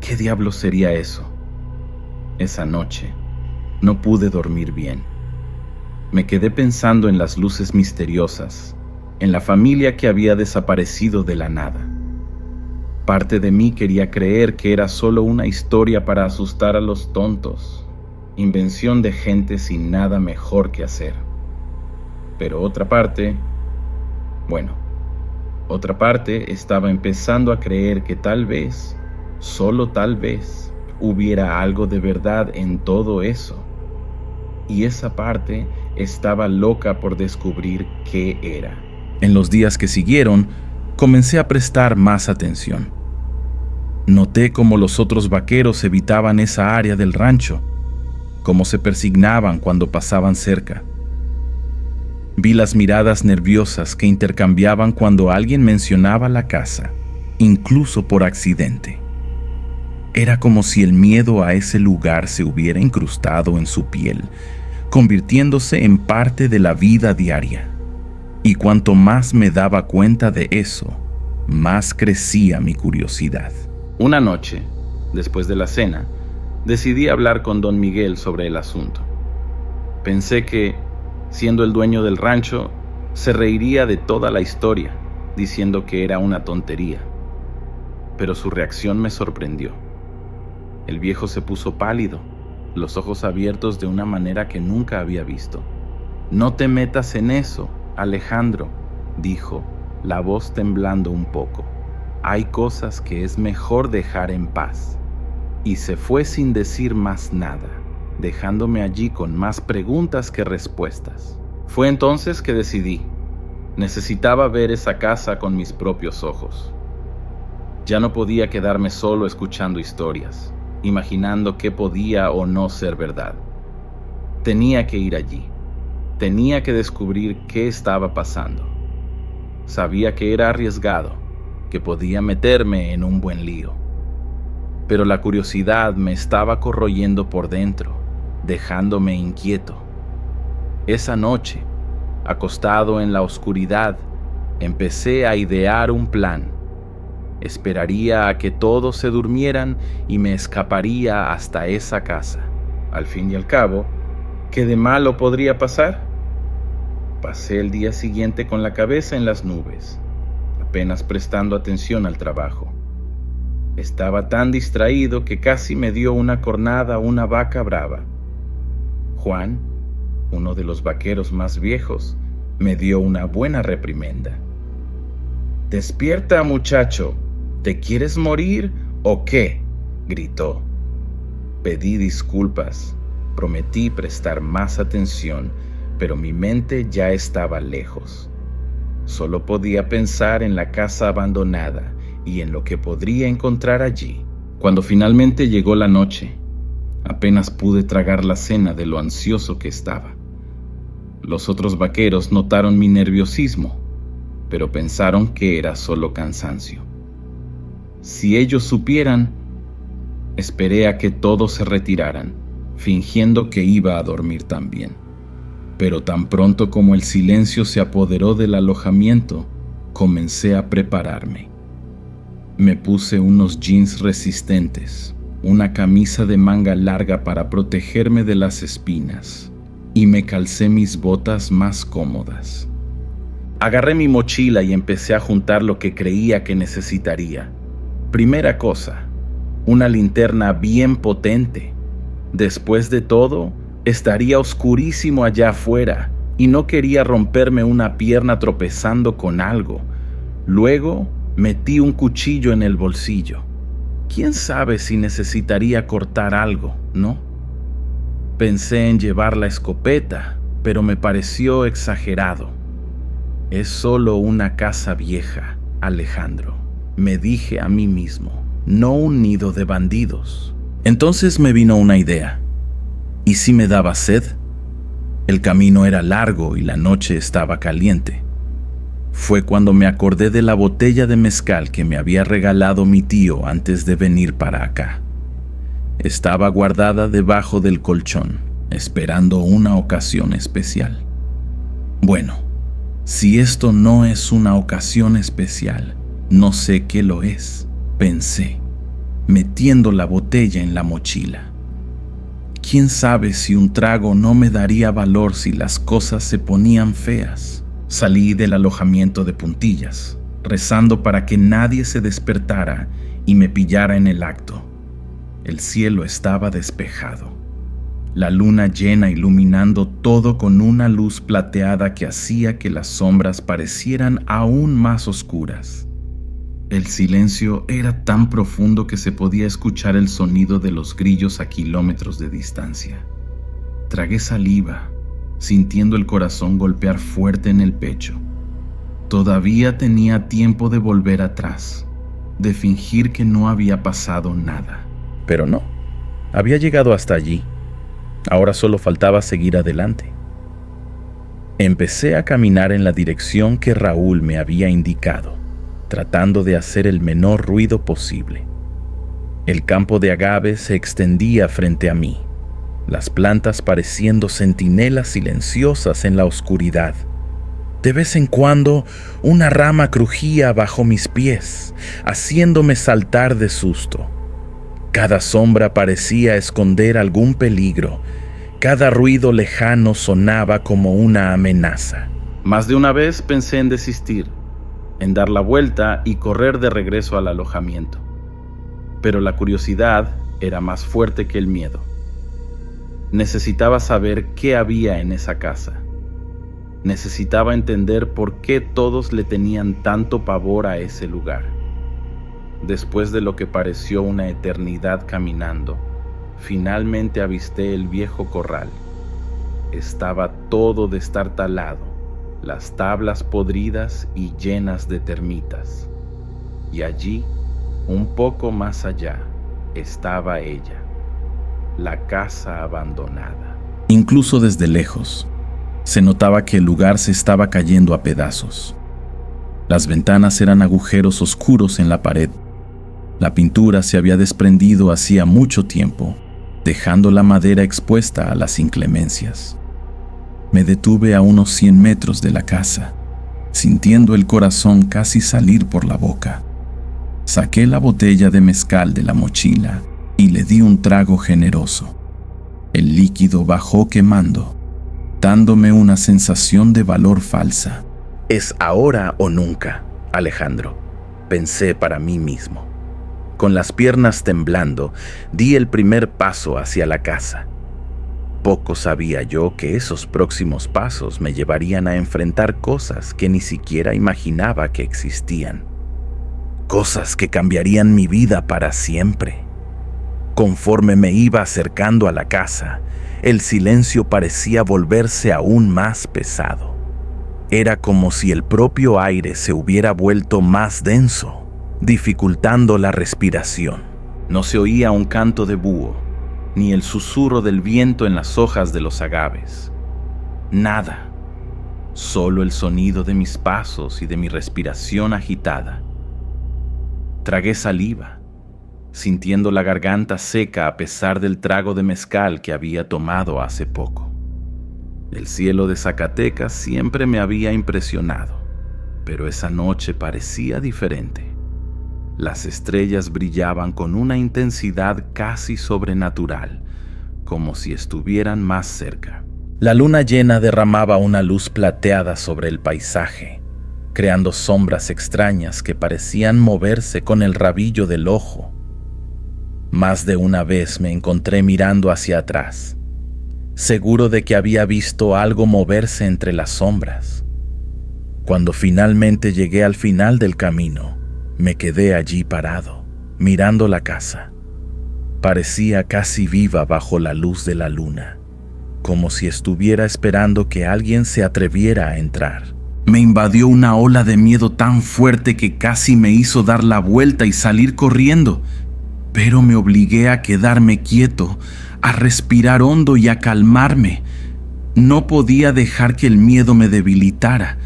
¿Qué diablos sería eso? Esa noche no pude dormir bien. Me quedé pensando en las luces misteriosas, en la familia que había desaparecido de la nada. Parte de mí quería creer que era solo una historia para asustar a los tontos, invención de gente sin nada mejor que hacer. Pero otra parte estaba empezando a creer que tal vez, solo tal vez, hubiera algo de verdad en todo eso. Y esa parte estaba loca por descubrir qué era. En los días que siguieron, comencé a prestar más atención. Noté cómo los otros vaqueros evitaban esa área del rancho, cómo se persignaban cuando pasaban cerca. Vi las miradas nerviosas que intercambiaban cuando alguien mencionaba la casa, incluso por accidente. Era como si el miedo a ese lugar se hubiera incrustado en su piel, convirtiéndose en parte de la vida diaria. Y cuanto más me daba cuenta de eso, más crecía mi curiosidad. Una noche, después de la cena, decidí hablar con don Miguel sobre el asunto. Pensé que, siendo el dueño del rancho, se reiría de toda la historia, diciendo que era una tontería. Pero su reacción me sorprendió. El viejo se puso pálido, los ojos abiertos de una manera que nunca había visto. «No te metas en eso, Alejandro», dijo, la voz temblando un poco. «Hay cosas que es mejor dejar en paz». Y se fue sin decir más nada, dejándome allí con más preguntas que respuestas. Fue entonces que decidí. Necesitaba ver esa casa con mis propios ojos. Ya no podía quedarme solo escuchando historias, imaginando qué podía o no ser verdad. Tenía que ir allí. Tenía que descubrir qué estaba pasando. Sabía que era arriesgado, que podía meterme en un buen lío. Pero la curiosidad me estaba corroyendo por dentro, dejándome inquieto. Esa noche, acostado en la oscuridad, empecé a idear un plan. Esperaría a que todos se durmieran y me escaparía hasta esa casa. Al fin y al cabo, ¿qué de malo podría pasar? Pasé el día siguiente con la cabeza en las nubes, apenas prestando atención al trabajo. Estaba tan distraído que casi me dio una cornada una vaca brava. Juan, uno de los vaqueros más viejos, me dio una buena reprimenda. «Despierta, muchacho, ¿te quieres morir o qué?», gritó. Pedí disculpas, prometí prestar más atención, pero mi mente ya estaba lejos. Solo podía pensar en la casa abandonada y en lo que podría encontrar allí. Cuando finalmente llegó la noche, apenas pude tragar la cena de lo ansioso que estaba. Los otros vaqueros notaron mi nerviosismo, pero pensaron que era solo cansancio. Si ellos supieran, esperé a que todos se retiraran, fingiendo que iba a dormir también. Pero tan pronto como el silencio se apoderó del alojamiento, comencé a prepararme. Me puse unos jeans resistentes, una camisa de manga larga para protegerme de las espinas, y me calcé mis botas más cómodas. Agarré mi mochila y empecé a juntar lo que creía que necesitaría. Primera cosa, una linterna bien potente. Después de todo, estaría oscurísimo allá afuera y no quería romperme una pierna tropezando con algo. Luego, metí un cuchillo en el bolsillo. ¿Quién sabe si necesitaría cortar algo, no? Pensé en llevar la escopeta, pero me pareció exagerado. Es solo una casa vieja, Alejandro, me dije a mí mismo, no un nido de bandidos. Entonces me vino una idea. ¿Y si me daba sed? El camino era largo y la noche estaba caliente. Fue cuando me acordé de la botella de mezcal que me había regalado mi tío antes de venir para acá. Estaba guardada debajo del colchón, esperando una ocasión especial. Bueno, si esto no es una ocasión especial, no sé qué lo es, pensé, metiendo la botella en la mochila. ¿Quién sabe si un trago no me daría valor si las cosas se ponían feas? Salí del alojamiento de puntillas, rezando para que nadie se despertara y me pillara en el acto. El cielo estaba despejado, la luna llena iluminando todo con una luz plateada que hacía que las sombras parecieran aún más oscuras. El silencio era tan profundo que se podía escuchar el sonido de los grillos a kilómetros de distancia. Tragué saliva, sintiendo el corazón golpear fuerte en el pecho. Todavía tenía tiempo de volver atrás, de fingir que no había pasado nada. Pero no, había llegado hasta allí. Ahora solo faltaba seguir adelante. Empecé a caminar en la dirección que Raúl me había indicado, tratando de hacer el menor ruido posible. El campo de agaves se extendía frente a mí, las plantas pareciendo centinelas silenciosas en la oscuridad. De vez en cuando, una rama crujía bajo mis pies, haciéndome saltar de susto. Cada sombra parecía esconder algún peligro. Cada ruido lejano sonaba como una amenaza. Más de una vez pensé en desistir, en dar la vuelta y correr de regreso al alojamiento. Pero la curiosidad era más fuerte que el miedo. Necesitaba saber qué había en esa casa. Necesitaba entender por qué todos le tenían tanto pavor a ese lugar. Después de lo que pareció una eternidad caminando, finalmente avisté el viejo corral. Estaba todo destartalado, las tablas podridas y llenas de termitas. Y allí, un poco más allá, estaba ella, la casa abandonada. Incluso desde lejos, se notaba que el lugar se estaba cayendo a pedazos. Las ventanas eran agujeros oscuros en la pared. La pintura se había desprendido hacía mucho tiempo, dejando la madera expuesta a las inclemencias. Me detuve a unos 100 metros de la casa, sintiendo el corazón casi salir por la boca. Saqué la botella de mezcal de la mochila y le di un trago generoso. El líquido bajó quemando, dándome una sensación de valor falsa. Es ahora o nunca, Alejandro, pensé para mí mismo. Con las piernas temblando, di el primer paso hacia la casa. Poco sabía yo que esos próximos pasos me llevarían a enfrentar cosas que ni siquiera imaginaba que existían. Cosas que cambiarían mi vida para siempre. Conforme me iba acercando a la casa, el silencio parecía volverse aún más pesado. Era como si el propio aire se hubiera vuelto más denso, dificultando la respiración. No se oía un canto de búho, ni el susurro del viento en las hojas de los agaves. Nada, solo el sonido de mis pasos y de mi respiración agitada. Tragué saliva, sintiendo la garganta seca a pesar del trago de mezcal que había tomado hace poco. El cielo de Zacatecas siempre me había impresionado, pero esa noche parecía diferente. Las estrellas brillaban con una intensidad casi sobrenatural, como si estuvieran más cerca. La luna llena derramaba una luz plateada sobre el paisaje, creando sombras extrañas que parecían moverse con el rabillo del ojo. Más de una vez me encontré mirando hacia atrás, seguro de que había visto algo moverse entre las sombras. Cuando finalmente llegué al final del camino, me quedé allí parado, mirando la casa. Parecía casi viva bajo la luz de la luna, como si estuviera esperando que alguien se atreviera a entrar. Me invadió una ola de miedo tan fuerte que casi me hizo dar la vuelta y salir corriendo, pero me obligué a quedarme quieto, a respirar hondo y a calmarme. No podía dejar que el miedo me debilitara.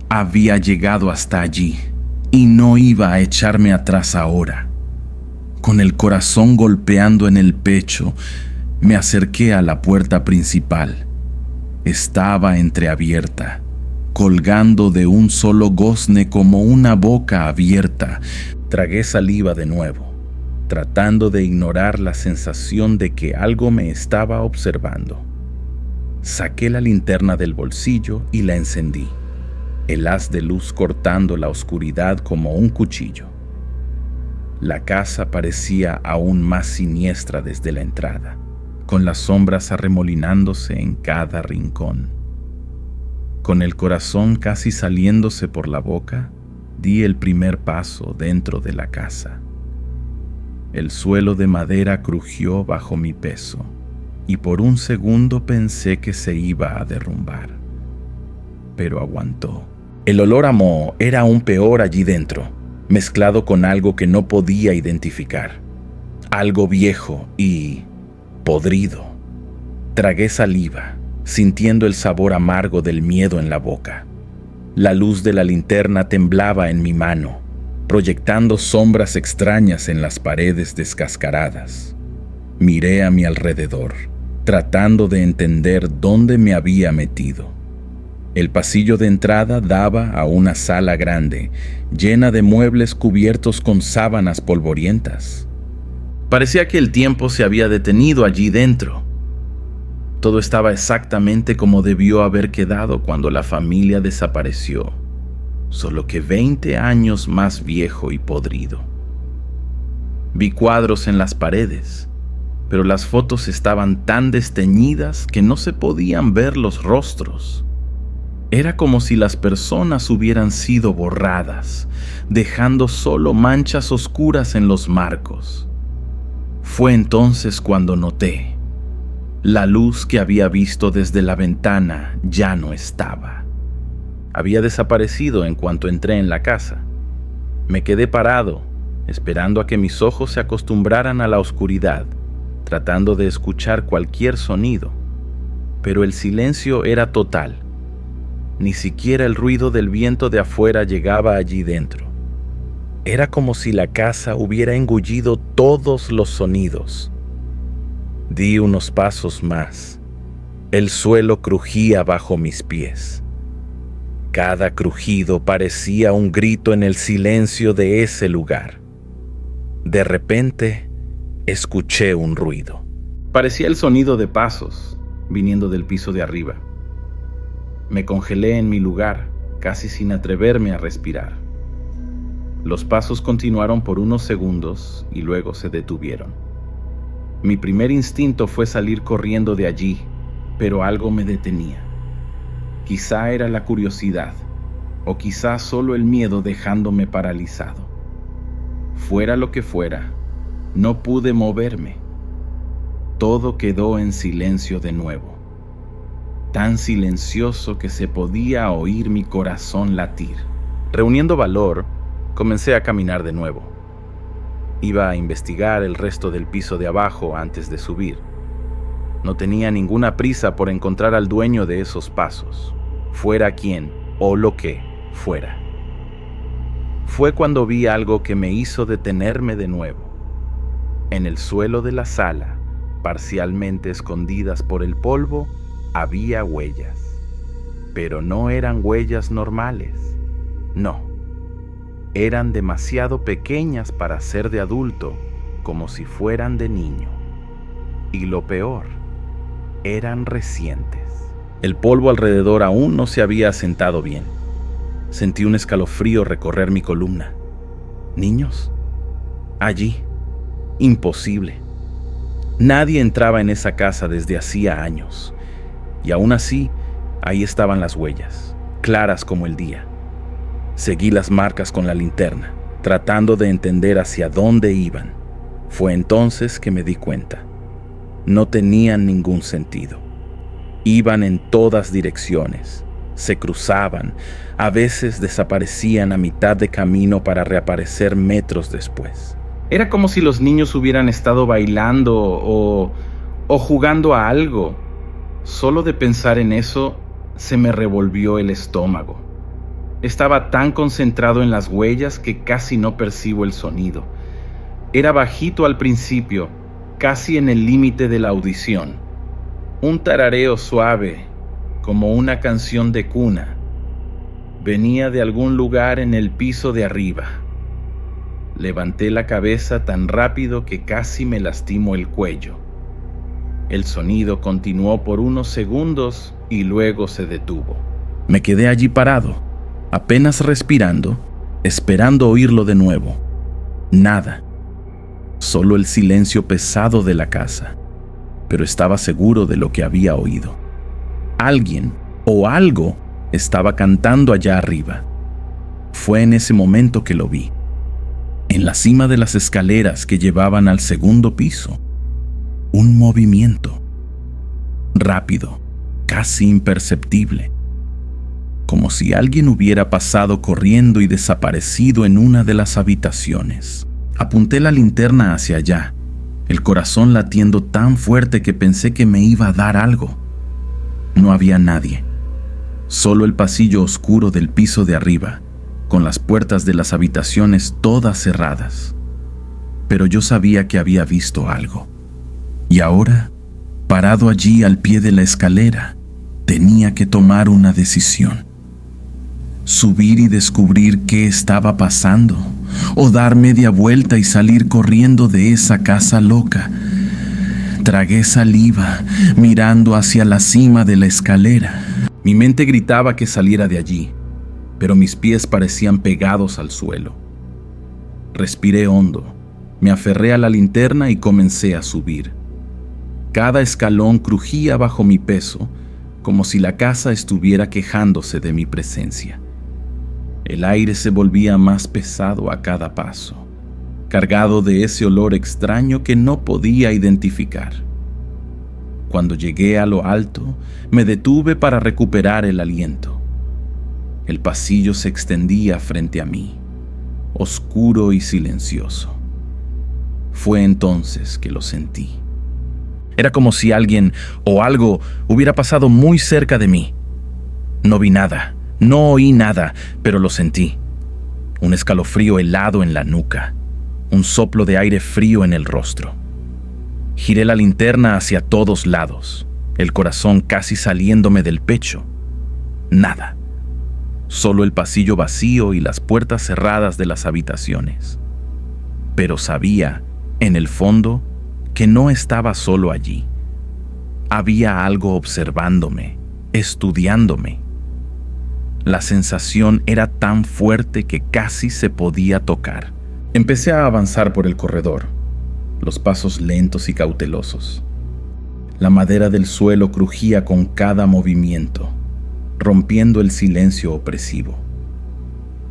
Había llegado hasta allí y no iba a echarme atrás ahora. Con el corazón golpeando en el pecho, me acerqué a la puerta principal. Estaba entreabierta, colgando de un solo gozne como una boca abierta. Tragué saliva de nuevo, tratando de ignorar la sensación de que algo me estaba observando. Saqué la linterna del bolsillo y la encendí, el haz de luz cortando la oscuridad como un cuchillo. La casa parecía aún más siniestra desde la entrada, con las sombras arremolinándose en cada rincón. Con el corazón casi saliéndose por la boca, di el primer paso dentro de la casa. El suelo de madera crujió bajo mi peso, y por un segundo pensé que se iba a derrumbar. Pero aguantó. El olor a moho era aún peor allí dentro, mezclado con algo que no podía identificar. Algo viejo y podrido. Tragué saliva, sintiendo el sabor amargo del miedo en la boca. La luz de la linterna temblaba en mi mano, proyectando sombras extrañas en las paredes descascaradas. Miré a mi alrededor, tratando de entender dónde me había metido. El pasillo de entrada daba a una sala grande, llena de muebles cubiertos con sábanas polvorientas. Parecía que el tiempo se había detenido allí dentro. Todo estaba exactamente como debió haber quedado cuando la familia desapareció, solo que 20 años más viejo y podrido. Vi cuadros en las paredes, pero las fotos estaban tan desteñidas que no se podían ver los rostros. Era como si las personas hubieran sido borradas, dejando solo manchas oscuras en los marcos. Fue entonces cuando noté: la luz que había visto desde la ventana ya no estaba. Había desaparecido en cuanto entré en la casa. Me quedé parado, esperando a que mis ojos se acostumbraran a la oscuridad, tratando de escuchar cualquier sonido. Pero el silencio era total. Ni siquiera el ruido del viento de afuera llegaba allí dentro. Era como si la casa hubiera engullido todos los sonidos. Di unos pasos más. El suelo crujía bajo mis pies. Cada crujido parecía un grito en el silencio de ese lugar. De repente, escuché un ruido. Parecía el sonido de pasos viniendo del piso de arriba. Me congelé en mi lugar, casi sin atreverme a respirar. Los pasos continuaron por unos segundos y luego se detuvieron. Mi primer instinto fue salir corriendo de allí, pero algo me detenía. Quizá era la curiosidad, o quizá solo el miedo dejándome paralizado. Fuera lo que fuera, no pude moverme. Todo quedó en silencio de nuevo, tan silencioso que se podía oír mi corazón latir. Reuniendo valor, comencé a caminar de nuevo. Iba a investigar el resto del piso de abajo antes de subir. No tenía ninguna prisa por encontrar al dueño de esos pasos, fuera quien o lo que fuera. Fue cuando vi algo que me hizo detenerme de nuevo. En el suelo de la sala, parcialmente escondidas por el polvo, había huellas. Pero no eran huellas normales. No. Eran demasiado pequeñas para ser de adulto, como si fueran de niño. Y lo peor, eran recientes. El polvo alrededor aún no se había asentado bien. Sentí un escalofrío recorrer mi columna. ¿Niños? Allí. Imposible. Nadie entraba en esa casa desde hacía años. Y aún así, ahí estaban las huellas, claras como el día. Seguí las marcas con la linterna, tratando de entender hacia dónde iban. Fue entonces que me di cuenta. No tenían ningún sentido. Iban en todas direcciones, se cruzaban, a veces desaparecían a mitad de camino para reaparecer metros después. Era como si los niños hubieran estado bailando o jugando a algo. Solo de pensar en eso, se me revolvió el estómago. Estaba tan concentrado en las huellas que casi no percibo el sonido. Era bajito al principio, casi en el límite de la audición. Un tarareo suave, como una canción de cuna. Venía de algún lugar en el piso de arriba. Levanté la cabeza tan rápido que casi me lastimó el cuello. El sonido continuó por unos segundos y luego se detuvo. Me quedé allí parado, apenas respirando, esperando oírlo de nuevo. Nada. Solo el silencio pesado de la casa. Pero estaba seguro de lo que había oído. Alguien o algo estaba cantando allá arriba. Fue en ese momento que lo vi. En la cima de las escaleras que llevaban al segundo piso, un movimiento. Rápido, casi imperceptible. Como si alguien hubiera pasado corriendo y desaparecido en una de las habitaciones. Apunté la linterna hacia allá, el corazón latiendo tan fuerte que pensé que me iba a dar algo. No había nadie, solo el pasillo oscuro del piso de arriba, con las puertas de las habitaciones todas cerradas. Pero yo sabía que había visto algo. Y ahora, parado allí al pie de la escalera, tenía que tomar una decisión. Subir y descubrir qué estaba pasando, o dar media vuelta y salir corriendo de esa casa loca. Tragué saliva, mirando hacia la cima de la escalera. Mi mente gritaba que saliera de allí, pero mis pies parecían pegados al suelo. Respiré hondo, me aferré a la linterna y comencé a subir. Cada escalón crujía bajo mi peso, como si la casa estuviera quejándose de mi presencia. El aire se volvía más pesado a cada paso, cargado de ese olor extraño que no podía identificar. Cuando llegué a lo alto, me detuve para recuperar el aliento. El pasillo se extendía frente a mí, oscuro y silencioso. Fue entonces que lo sentí. Era como si alguien o algo hubiera pasado muy cerca de mí. No vi nada, no oí nada, pero lo sentí. Un escalofrío helado en la nuca, un soplo de aire frío en el rostro. Giré la linterna hacia todos lados. el corazón casi saliéndome del pecho. Nada. Solo el pasillo vacío y las puertas cerradas de las habitaciones. Pero sabía, en el fondo, que no estaba solo allí. Había algo observándome, estudiándome. La sensación era tan fuerte que casi se podía tocar. Empecé a avanzar por el corredor, los pasos lentos y cautelosos. La madera del suelo crujía con cada movimiento, rompiendo el silencio opresivo.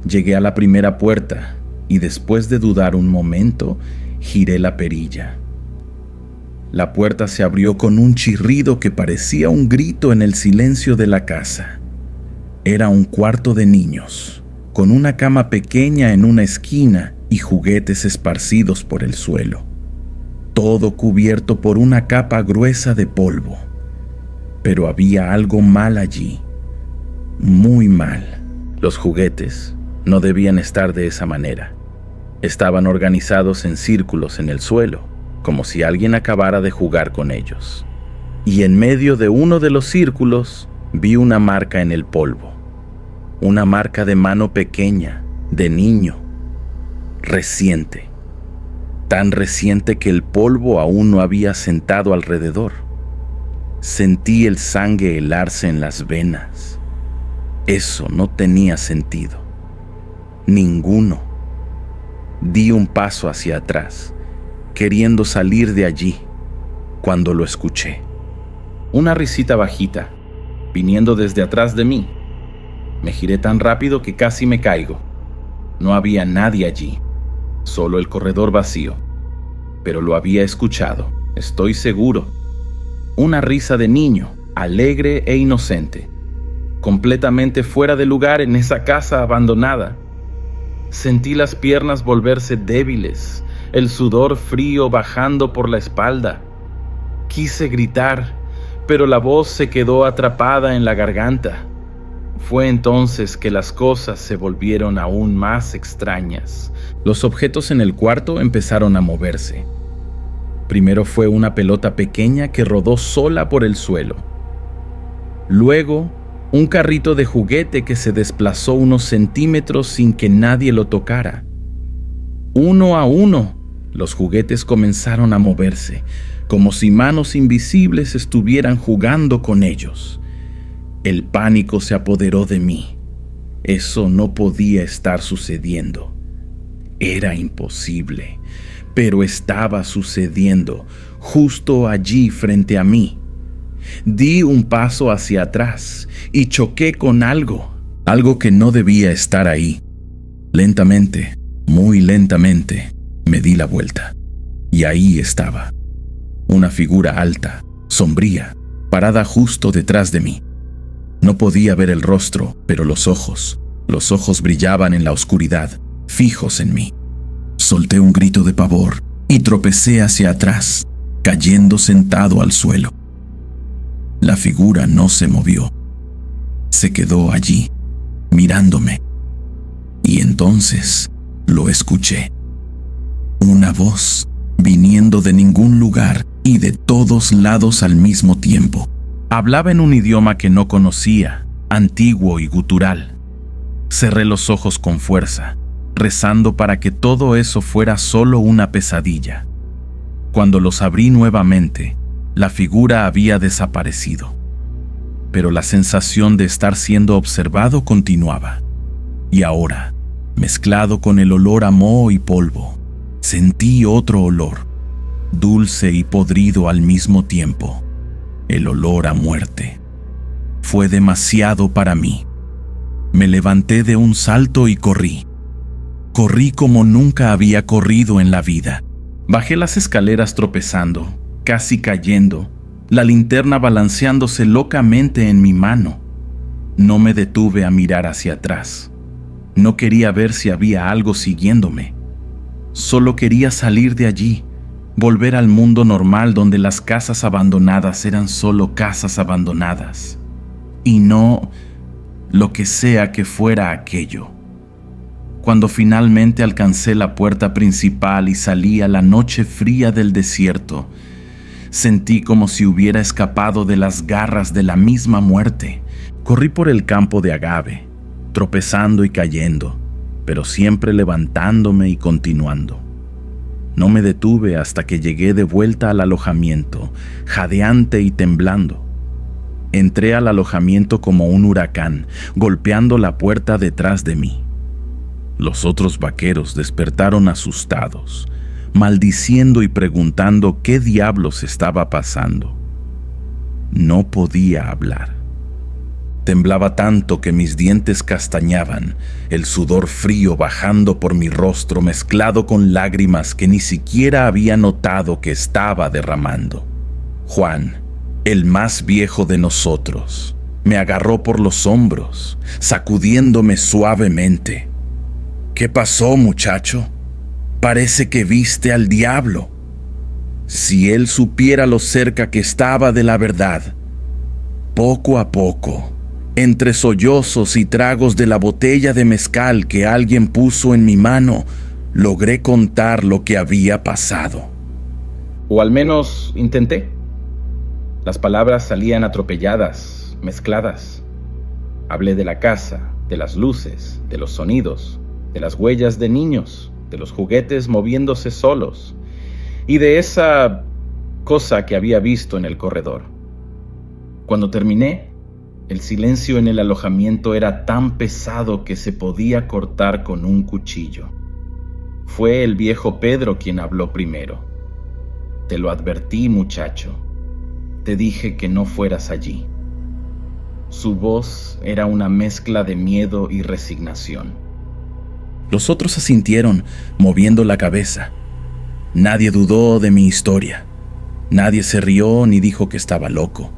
Llegué a la primera puerta y después de dudar un momento, giré la perilla. La puerta se abrió con un chirrido que parecía un grito en el silencio de la casa. Era un cuarto de niños, con una cama pequeña en una esquina y juguetes esparcidos por el suelo. Todo cubierto por una capa gruesa de polvo. Pero había algo mal allí. Muy mal. Los juguetes no debían estar de esa manera. Estaban organizados en círculos en el suelo, como si alguien acabara de jugar con ellos. Y en medio de uno de los círculos vi una marca en el polvo. Una marca de mano pequeña, de niño. Reciente. Tan reciente que el polvo aún no había sentado alrededor. Sentí el sangue helarse en las venas. Eso no tenía sentido. Ninguno. Di un paso hacia atrás, queriendo salir de allí, cuando lo escuché. Una risita bajita, viniendo desde atrás de mí. Me giré tan rápido que casi me caigo. No había nadie allí, solo el corredor vacío. Pero lo había escuchado, estoy seguro. Una risa de niño, alegre e inocente, completamente fuera de lugar en esa casa abandonada. Sentí las piernas volverse débiles, el sudor frío bajando por la espalda. Quise gritar, pero la voz se quedó atrapada en la garganta. Fue entonces que las cosas se volvieron aún más extrañas. Los objetos en el cuarto empezaron a moverse. Primero fue una pelota pequeña que rodó sola por el suelo. Luego, un carrito de juguete que se desplazó unos centímetros sin que nadie lo tocara. Uno a uno, los juguetes comenzaron a moverse, como si manos invisibles estuvieran jugando con ellos. El pánico se apoderó de mí. Eso no podía estar sucediendo. Era imposible, pero estaba sucediendo, justo allí frente a mí. Di un paso hacia atrás y choqué con algo que no debía estar ahí. Lentamente, muy lentamente, me di la vuelta. Y ahí estaba, una figura alta, sombría, parada justo detrás de mí. No podía ver el rostro, pero los ojos brillaban en la oscuridad, fijos en mí. Solté un grito de pavor y tropecé hacia atrás, cayendo sentado al suelo. La figura no se movió. Se quedó allí, mirándome. Y entonces lo escuché. Una voz viniendo de ningún lugar y de todos lados al mismo tiempo. Hablaba en un idioma que no conocía, antiguo y gutural. Cerré los ojos con fuerza, rezando para que todo eso fuera solo una pesadilla. Cuando los abrí nuevamente, la figura había desaparecido. Pero la sensación de estar siendo observado continuaba. Y ahora, mezclado con el olor a moho y polvo, sentí otro olor, dulce y podrido al mismo tiempo. El olor a muerte. Fue demasiado para mí. Me levanté de un salto y corrí. Corrí como nunca había corrido en la vida. Bajé las escaleras tropezando, casi cayendo, la linterna balanceándose locamente en mi mano. No me detuve a mirar hacia atrás. No quería ver si había algo siguiéndome. Solo quería salir de allí, volver al mundo normal donde las casas abandonadas eran solo casas abandonadas, y no lo que sea que fuera aquello. Cuando finalmente alcancé la puerta principal y salí a la noche fría del desierto, Sentí como si hubiera escapado de las garras de la misma muerte. Corrí por el campo de agave, tropezando y cayendo, pero siempre levantándome y continuando. No me detuve hasta que llegué de vuelta al alojamiento, jadeante y temblando. Entré al alojamiento como un huracán, golpeando la puerta detrás de mí. Los otros vaqueros despertaron asustados, maldiciendo y preguntando qué diablos estaba pasando. No podía hablar. Temblaba tanto que mis dientes castañaban, el sudor frío bajando por mi rostro mezclado con lágrimas que ni siquiera había notado que estaba derramando. Juan, el más viejo de nosotros, me agarró por los hombros, sacudiéndome suavemente. «¿Qué pasó, muchacho? Parece que viste al diablo». Si él supiera lo cerca que estaba de la verdad. Poco a poco, entre sollozos y tragos de la botella de mezcal que alguien puso en mi mano, logré contar lo que había pasado. O al menos intenté. Las palabras salían atropelladas, mezcladas. Hablé de la casa, de las luces, de los sonidos, de las huellas de niños, de los juguetes moviéndose solos y de esa cosa que había visto en el corredor. Cuando terminé, el silencio en el alojamiento era tan pesado que se podía cortar con un cuchillo. Fue el viejo Pedro quien habló primero. «Te lo advertí, muchacho. Te dije que no fueras allí». Su voz era una mezcla de miedo y resignación. Los otros asintieron, moviendo la cabeza. Nadie dudó de mi historia. Nadie se rió ni dijo que estaba loco.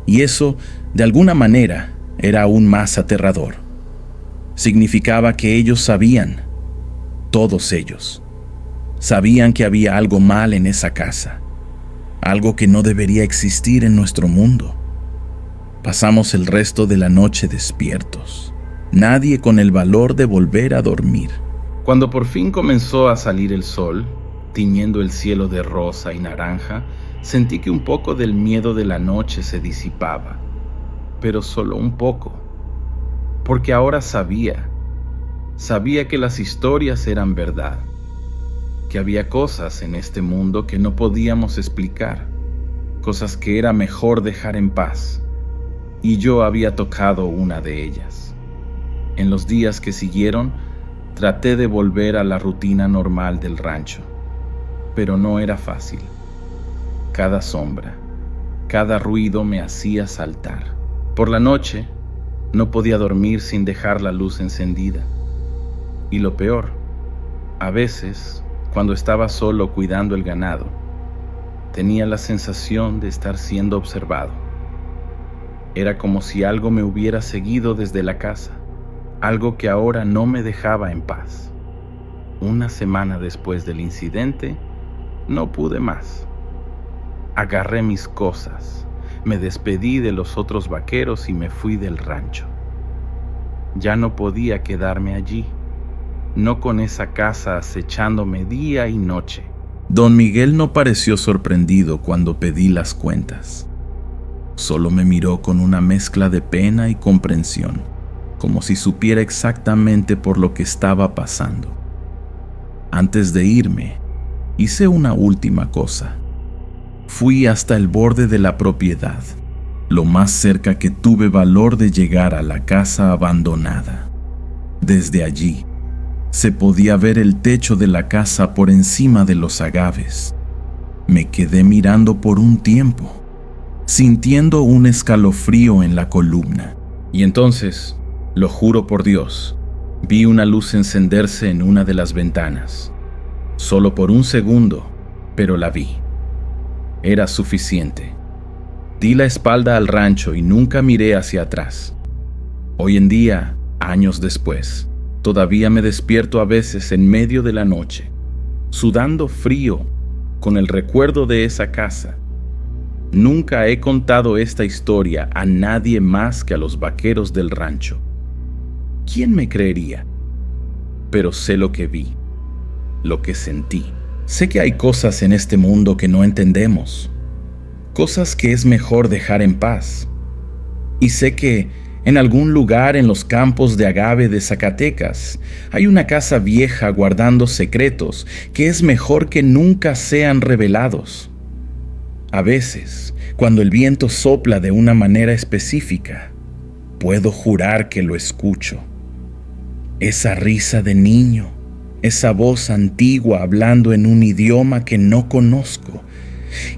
Y eso, de alguna manera, era aún más aterrador. Significaba que ellos sabían, todos ellos, sabían que había algo mal en esa casa, algo que no debería existir en nuestro mundo. Pasamos el resto de la noche despiertos, nadie con el valor de volver a dormir. Cuando por fin comenzó a salir el sol, tiñendo el cielo de rosa y naranja, sentí que un poco del miedo de la noche se disipaba, pero solo un poco, porque ahora sabía que las historias eran verdad, que había cosas en este mundo que no podíamos explicar, cosas que era mejor dejar en paz, y yo había tocado una de ellas. En los días que siguieron, traté de volver a la rutina normal del rancho, pero no era fácil. Cada sombra, cada ruido me hacía saltar. Por la noche, no podía dormir sin dejar la luz encendida. Y lo peor, a veces, cuando estaba solo cuidando el ganado, tenía la sensación de estar siendo observado. Era como si algo me hubiera seguido desde la casa, algo que ahora no me dejaba en paz. Una semana después del incidente, no pude más. Agarré mis cosas, me despedí de los otros vaqueros y me fui del rancho. Ya no podía quedarme allí, no con esa casa acechándome día y noche. Don Miguel no pareció sorprendido cuando pedí las cuentas. Solo me miró con una mezcla de pena y comprensión, como si supiera exactamente por lo que estaba pasando. Antes de irme, hice una última cosa. Fui hasta el borde de la propiedad, lo más cerca que tuve valor de llegar a la casa abandonada. Desde allí, se podía ver el techo de la casa por encima de los agaves. Me quedé mirando por un tiempo, sintiendo un escalofrío en la columna. Y entonces, lo juro por Dios, vi una luz encenderse en una de las ventanas. Solo por un segundo, pero la vi. Era suficiente. Di la espalda al rancho y nunca miré hacia atrás. Hoy en día, años después, todavía me despierto a veces en medio de la noche, sudando frío con el recuerdo de esa casa. Nunca he contado esta historia a nadie más que a los vaqueros del rancho. ¿Quién me creería? Pero sé lo que vi, lo que sentí. Sé que hay cosas en este mundo que no entendemos, cosas que es mejor dejar en paz. Y sé que en algún lugar en los campos de agave de Zacatecas hay una casa vieja guardando secretos que es mejor que nunca sean revelados. A veces, cuando el viento sopla de una manera específica, puedo jurar que lo escucho. Esa risa de niño, esa voz antigua hablando en un idioma que no conozco.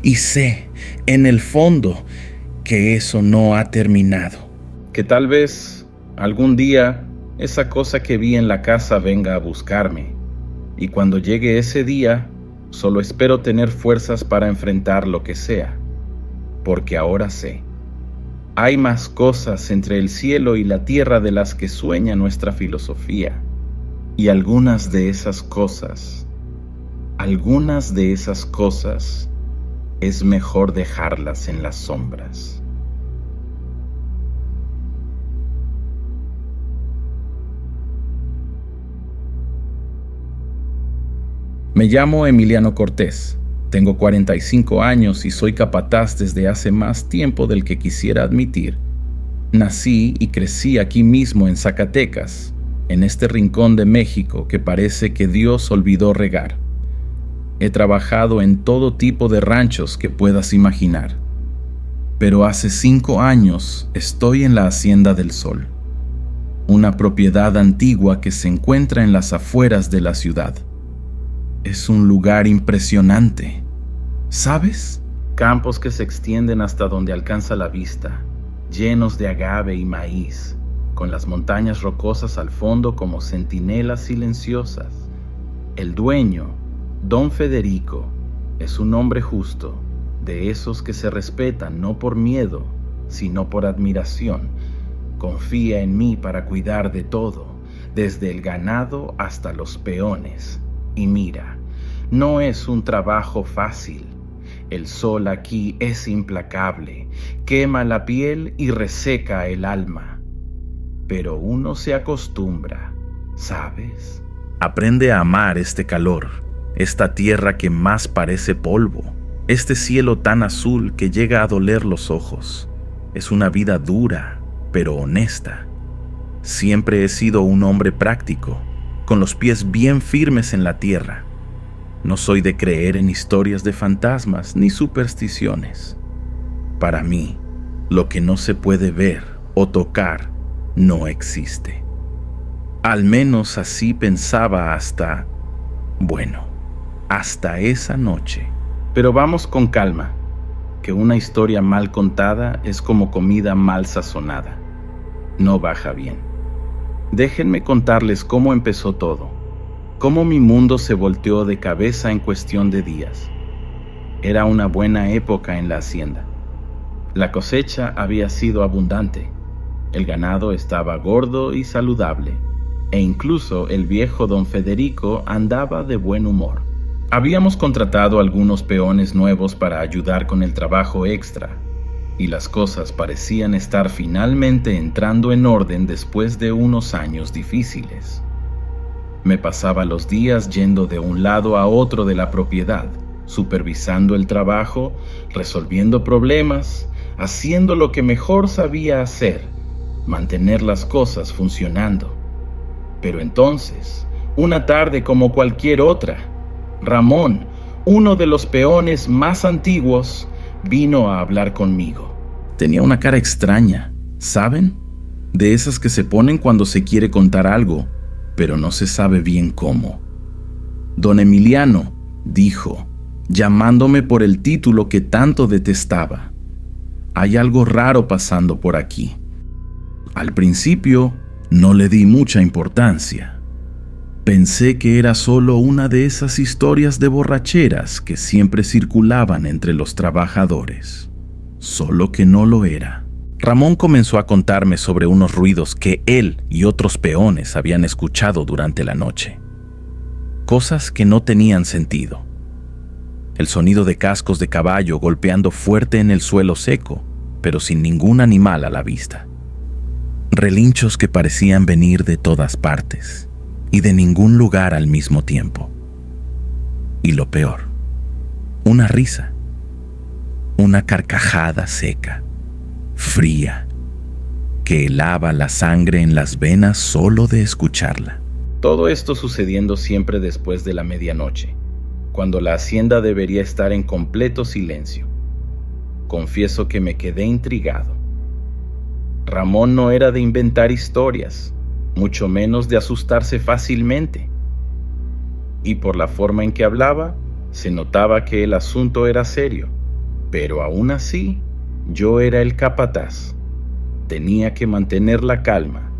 Y sé, en el fondo, que eso no ha terminado. Que tal vez algún día esa cosa que vi en la casa venga a buscarme. Y cuando llegue ese día, solo espero tener fuerzas para enfrentar lo que sea. Porque ahora sé, hay más cosas entre el cielo y la tierra de las que sueña nuestra filosofía. Y algunas de esas cosas es mejor dejarlas en las sombras. Me llamo Emiliano Cortés, tengo 45 años y soy capataz desde hace más tiempo del que quisiera admitir. Nací y crecí aquí mismo en Zacatecas, en este rincón de México que parece que Dios olvidó regar. He trabajado en todo tipo de ranchos que puedas imaginar, pero hace 5 años estoy en la Hacienda del Sol, una propiedad antigua que se encuentra en las afueras de la ciudad. Es un lugar impresionante, ¿sabes? Campos que se extienden hasta donde alcanza la vista, llenos de agave y maíz, con las montañas rocosas al fondo como centinelas silenciosas. El dueño, Don Federico, es un hombre justo, de esos que se respetan no por miedo, sino por admiración. Confía en mí para cuidar de todo, desde el ganado hasta los peones. Y mira, no es un trabajo fácil. El sol aquí es implacable, quema la piel y reseca el alma. Pero uno se acostumbra, ¿sabes? Aprende a amar este calor, esta tierra que más parece polvo, este cielo tan azul que llega a doler los ojos. Es una vida dura, pero honesta. Siempre he sido un hombre práctico, con los pies bien firmes en la tierra. No soy de creer en historias de fantasmas ni supersticiones. Para mí, lo que no se puede ver o tocar no existe. Al menos así pensaba hasta esa noche. Pero vamos con calma, que una historia mal contada es como comida mal sazonada. No baja bien. Déjenme contarles cómo empezó todo, cómo mi mundo se volteó de cabeza en cuestión de días. Era una buena época en la hacienda. La cosecha había sido abundante, el ganado estaba gordo y saludable, e incluso el viejo don Federico andaba de buen humor. Habíamos contratado algunos peones nuevos para ayudar con el trabajo extra, y las cosas parecían estar finalmente entrando en orden después de unos años difíciles. Me pasaba los días yendo de un lado a otro de la propiedad, supervisando el trabajo, resolviendo problemas, haciendo lo que mejor sabía hacer, mantener las cosas funcionando. Pero entonces, una tarde como cualquier otra, Ramón, uno de los peones más antiguos, vino a hablar conmigo. Tenía una cara extraña, ¿saben? De esas que se ponen cuando se quiere contar algo, pero no se sabe bien cómo. Don Emiliano, dijo, llamándome por el título que tanto detestaba. Hay algo raro pasando por aquí. Al principio, no le di mucha importancia. Pensé que era solo una de esas historias de borracheras que siempre circulaban entre los trabajadores. Solo que no lo era. Ramón comenzó a contarme sobre unos ruidos que él y otros peones habían escuchado durante la noche. Cosas que no tenían sentido. El sonido de cascos de caballo golpeando fuerte en el suelo seco, pero sin ningún animal a la vista. Relinchos que parecían venir de todas partes y de ningún lugar al mismo tiempo. Y lo peor, una risa. Una carcajada seca, fría, que helaba la sangre en las venas solo de escucharla. Todo esto sucediendo siempre después de la medianoche, cuando la hacienda debería estar en completo silencio. Confieso que me quedé intrigado. Ramón no era de inventar historias, mucho menos de asustarse fácilmente. Y por la forma en que hablaba, se notaba que el asunto era serio. Pero aún así, yo era el capataz. Tenía que mantener la calma,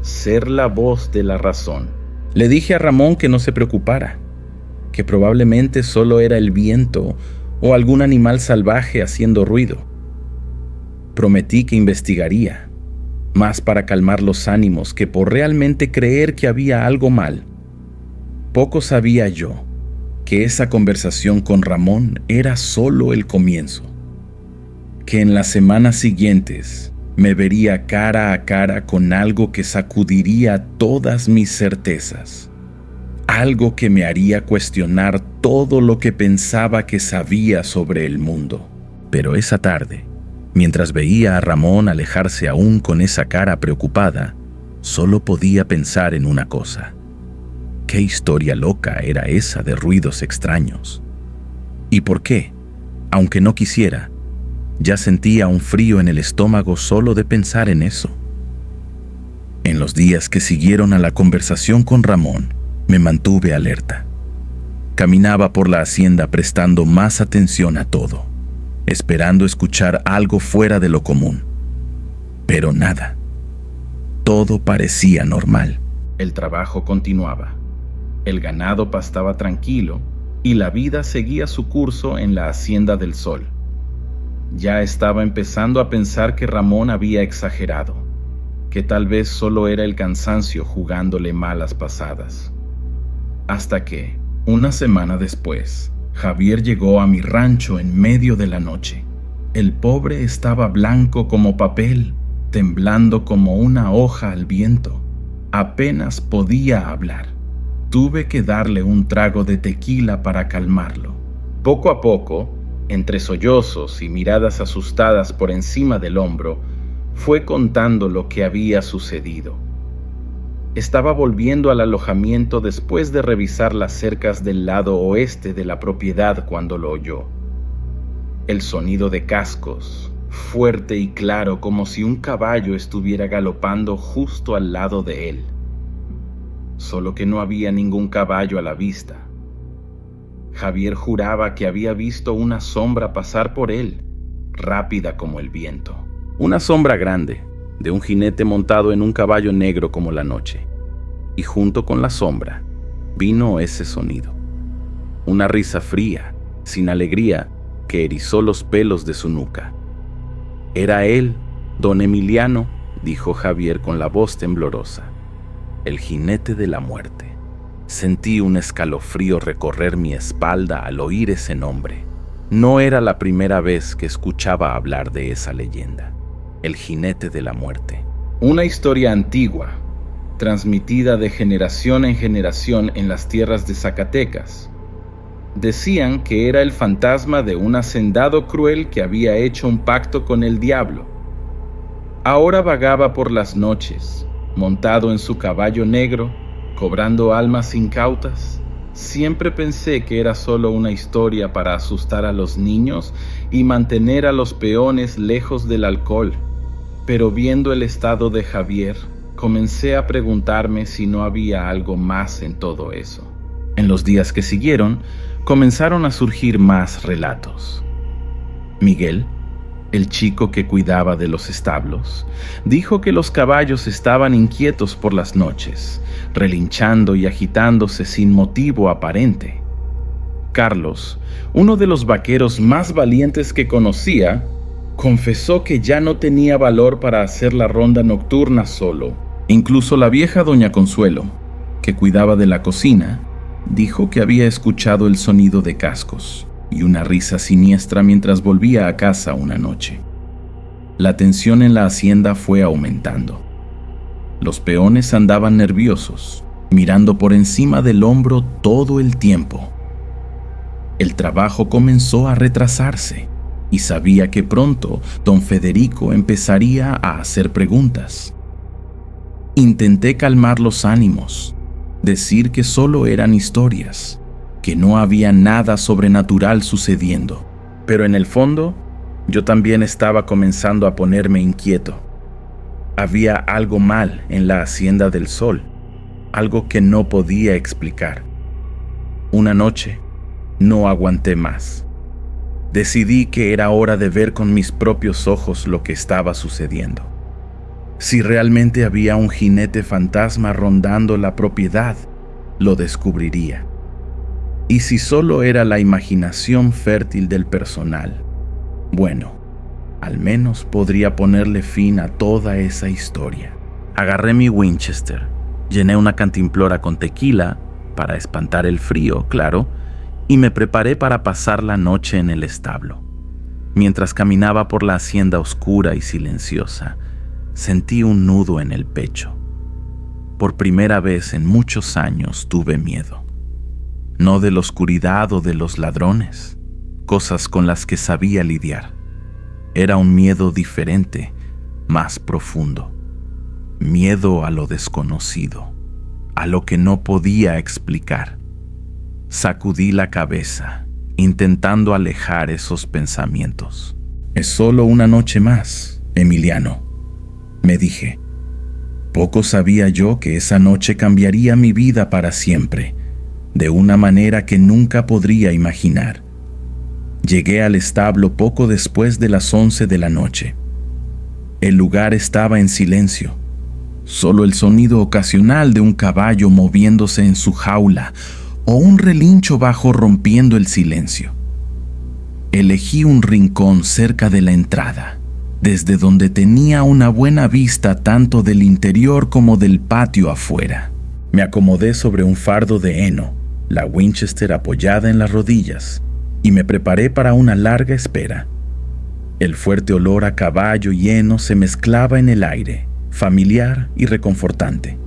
ser la voz de la razón. Le dije a Ramón que no se preocupara, que probablemente solo era el viento o algún animal salvaje haciendo ruido. Prometí que investigaría, más para calmar los ánimos que por realmente creer que había algo mal. Poco sabía yo que esa conversación con Ramón era solo el comienzo, que en las semanas siguientes me vería cara a cara con algo que sacudiría todas mis certezas, algo que me haría cuestionar todo lo que pensaba que sabía sobre el mundo. Pero esa tarde, mientras veía a Ramón alejarse aún con esa cara preocupada, solo podía pensar en una cosa. ¿Qué historia loca era esa de ruidos extraños? ¿Y por qué, aunque no quisiera, ya sentía un frío en el estómago solo de pensar en eso? En los días que siguieron a la conversación con Ramón, me mantuve alerta. Caminaba por la hacienda prestando más atención a todo, esperando escuchar algo fuera de lo común. Pero nada. Todo parecía normal. El trabajo continuaba. El ganado pastaba tranquilo y la vida seguía su curso en la Hacienda del Sol. Ya estaba empezando a pensar que Ramón había exagerado, que tal vez solo era el cansancio jugándole malas pasadas. Hasta que, una semana después, Javier llegó a mi rancho en medio de la noche. El pobre estaba blanco como papel, temblando como una hoja al viento. Apenas podía hablar. Tuve que darle un trago de tequila para calmarlo. Poco a poco, entre sollozos y miradas asustadas por encima del hombro, fue contando lo que había sucedido. Estaba volviendo al alojamiento después de revisar las cercas del lado oeste de la propiedad cuando lo oyó. El sonido de cascos, fuerte y claro como si un caballo estuviera galopando justo al lado de él. Solo que no había ningún caballo a la vista. Javier juraba que había visto una sombra pasar por él, rápida como el viento. Una sombra grande, de un jinete montado en un caballo negro como la noche. Y junto con la sombra, vino ese sonido. Una risa fría, sin alegría, que erizó los pelos de su nuca. «Era él, don Emiliano», dijo Javier con la voz temblorosa. «El jinete de la muerte». Sentí un escalofrío recorrer mi espalda al oír ese nombre. No era la primera vez que escuchaba hablar de esa leyenda. El jinete de la muerte. Una historia antigua, transmitida de generación en generación en las tierras de Zacatecas. Decían que era el fantasma de un hacendado cruel que había hecho un pacto con el diablo. Ahora vagaba por las noches, montado en su caballo negro, cobrando almas incautas. Siempre pensé que era solo una historia para asustar a los niños y mantener a los peones lejos del alcohol. Pero viendo el estado de Javier, comencé a preguntarme si no había algo más en todo eso. En los días que siguieron, comenzaron a surgir más relatos. Miguel, el chico que cuidaba de los establos, dijo que los caballos estaban inquietos por las noches, relinchando y agitándose sin motivo aparente. Carlos, uno de los vaqueros más valientes que conocía, confesó que ya no tenía valor para hacer la ronda nocturna solo. Incluso la vieja doña Consuelo, que cuidaba de la cocina, dijo que había escuchado el sonido de cascos y una risa siniestra mientras volvía a casa una noche. La tensión en la hacienda fue aumentando. Los peones andaban nerviosos, mirando por encima del hombro todo el tiempo. El trabajo comenzó a retrasarse. y sabía que pronto don Federico empezaría a hacer preguntas. Intenté calmar los ánimos, decir que solo eran historias, que no había nada sobrenatural sucediendo. Pero en el fondo, yo también estaba comenzando a ponerme inquieto. Había algo mal en la Hacienda del Sol, algo que no podía explicar. Una noche, no aguanté más. Decidí que era hora de ver con mis propios ojos lo que estaba sucediendo. Si realmente había un jinete fantasma rondando la propiedad, lo descubriría. Y si solo era la imaginación fértil del personal, bueno, al menos podría ponerle fin a toda esa historia. Agarré mi Winchester, llené una cantimplora con tequila, para espantar el frío, claro, y me preparé para pasar la noche en el establo. Mientras caminaba por la hacienda oscura y silenciosa, sentí un nudo en el pecho. Por primera vez en muchos años tuve miedo. No de la oscuridad o de los ladrones, cosas con las que sabía lidiar. Era un miedo diferente, más profundo. Miedo a lo desconocido, a lo que no podía explicar. Sacudí la cabeza, intentando alejar esos pensamientos. Es solo una noche más, Emiliano, me dije. Poco sabía yo que esa noche cambiaría mi vida para siempre, de una manera que nunca podría imaginar. Llegué al establo poco después de las 11 de la noche. El lugar estaba en silencio. Solo el sonido ocasional de un caballo moviéndose en su jaula o un relincho bajo rompiendo el silencio. Elegí un rincón cerca de la entrada, desde donde tenía una buena vista tanto del interior como del patio afuera. Me acomodé sobre un fardo de heno, la Winchester apoyada en las rodillas, y me preparé para una larga espera. El fuerte olor a caballo y heno se mezclaba en el aire, familiar y reconfortante.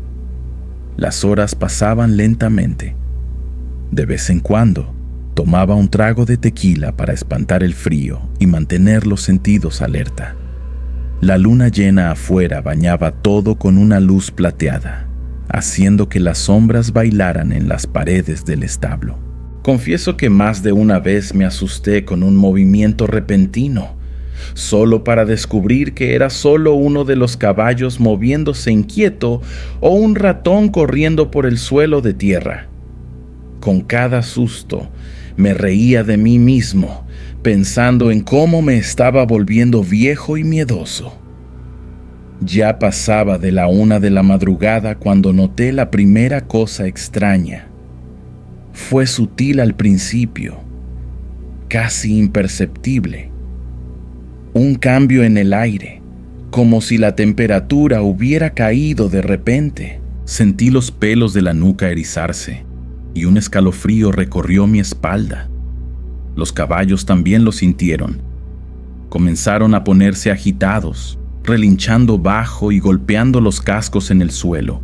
Las horas pasaban lentamente. De vez en cuando, tomaba un trago de tequila para espantar el frío y mantener los sentidos alerta. La luna llena afuera bañaba todo con una luz plateada, haciendo que las sombras bailaran en las paredes del establo. Confieso que más de una vez me asusté con un movimiento repentino, solo para descubrir que era solo uno de los caballos moviéndose inquieto o un ratón corriendo por el suelo de tierra. Con cada susto, me reía de mí mismo, pensando en cómo me estaba volviendo viejo y miedoso. Ya pasaba de la 1 de la madrugada cuando noté la primera cosa extraña. Fue sutil al principio, casi imperceptible. Un cambio en el aire, como si la temperatura hubiera caído de repente. Sentí los pelos de la nuca erizarse y un escalofrío recorrió mi espalda. Los caballos también lo sintieron. Comenzaron a ponerse agitados, relinchando bajo y golpeando los cascos en el suelo.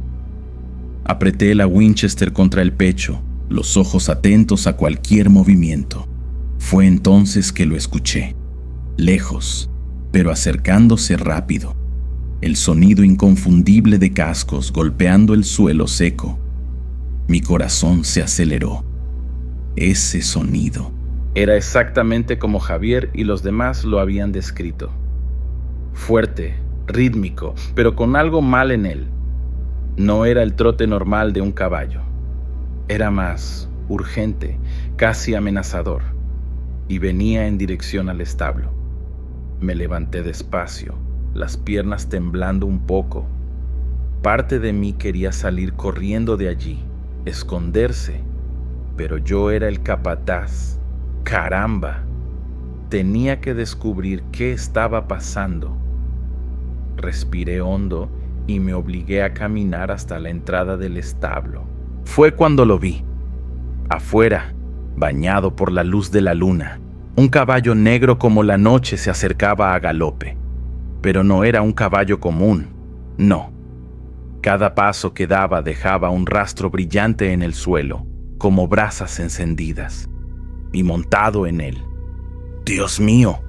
Apreté la Winchester contra el pecho, los ojos atentos a cualquier movimiento. Fue entonces que lo escuché, lejos, pero acercándose rápido. El sonido inconfundible de cascos golpeando el suelo seco. Mi corazón se aceleró. Ese sonido era exactamente como Javier y los demás lo habían descrito. Fuerte, rítmico, pero con algo mal en él. No era el trote normal de un caballo. Era más urgente, casi amenazador, y venía en dirección al establo. Me levanté despacio, las piernas temblando un poco. Parte de mí quería salir corriendo de allí, esconderse, pero yo era el capataz. ¡Caramba! Tenía que descubrir qué estaba pasando. Respiré hondo y me obligué a caminar hasta la entrada del establo. Fue cuando lo vi. Afuera, bañado por la luz de la luna, un caballo negro como la noche se acercaba a galope. Pero no era un caballo común, no. Cada paso que daba dejaba un rastro brillante en el suelo, como brasas encendidas. Y montado en él. ¡Dios mío!,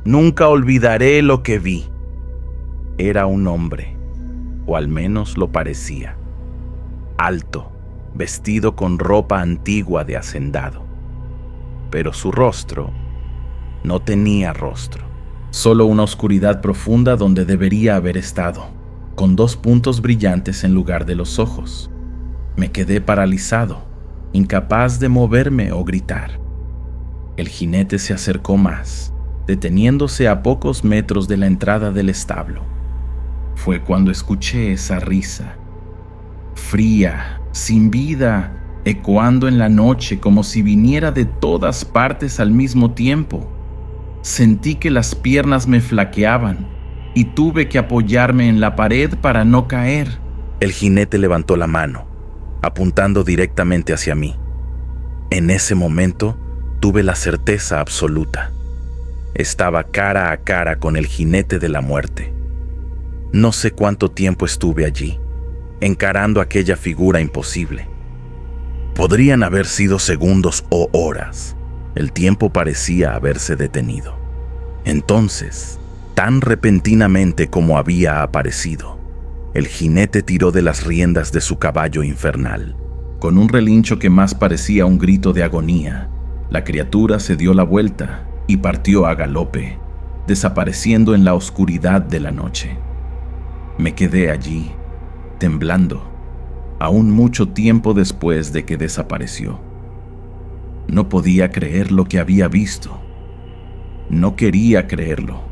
Nunca olvidaré lo que vi. Era un hombre, o al menos lo parecía. Alto, vestido con ropa antigua de hacendado. Pero su rostro no tenía rostro. Solo una oscuridad profunda donde debería haber estado, con 2 puntos brillantes en lugar de los ojos. Me quedé paralizado, incapaz de moverme o gritar. El jinete se acercó más, deteniéndose a pocos metros de la entrada del establo. Fue cuando escuché esa risa, fría, sin vida, ecoando en la noche como si viniera de todas partes al mismo tiempo. Sentí que las piernas me flaqueaban y tuve que apoyarme en la pared para no caer. El jinete levantó la mano, apuntando directamente hacia mí. En ese momento tuve la certeza absoluta. Estaba cara a cara con el jinete de la muerte. No sé cuánto tiempo estuve allí, encarando aquella figura imposible. Podrían haber sido segundos o horas. El tiempo parecía haberse detenido. Entonces, tan repentinamente como había aparecido, el jinete tiró de las riendas de su caballo infernal. Con un relincho que más parecía un grito de agonía, la criatura se dio la vuelta y partió a galope, desapareciendo en la oscuridad de la noche. Me quedé allí, temblando, aún mucho tiempo después de que desapareció. No podía creer lo que había visto. No quería creerlo.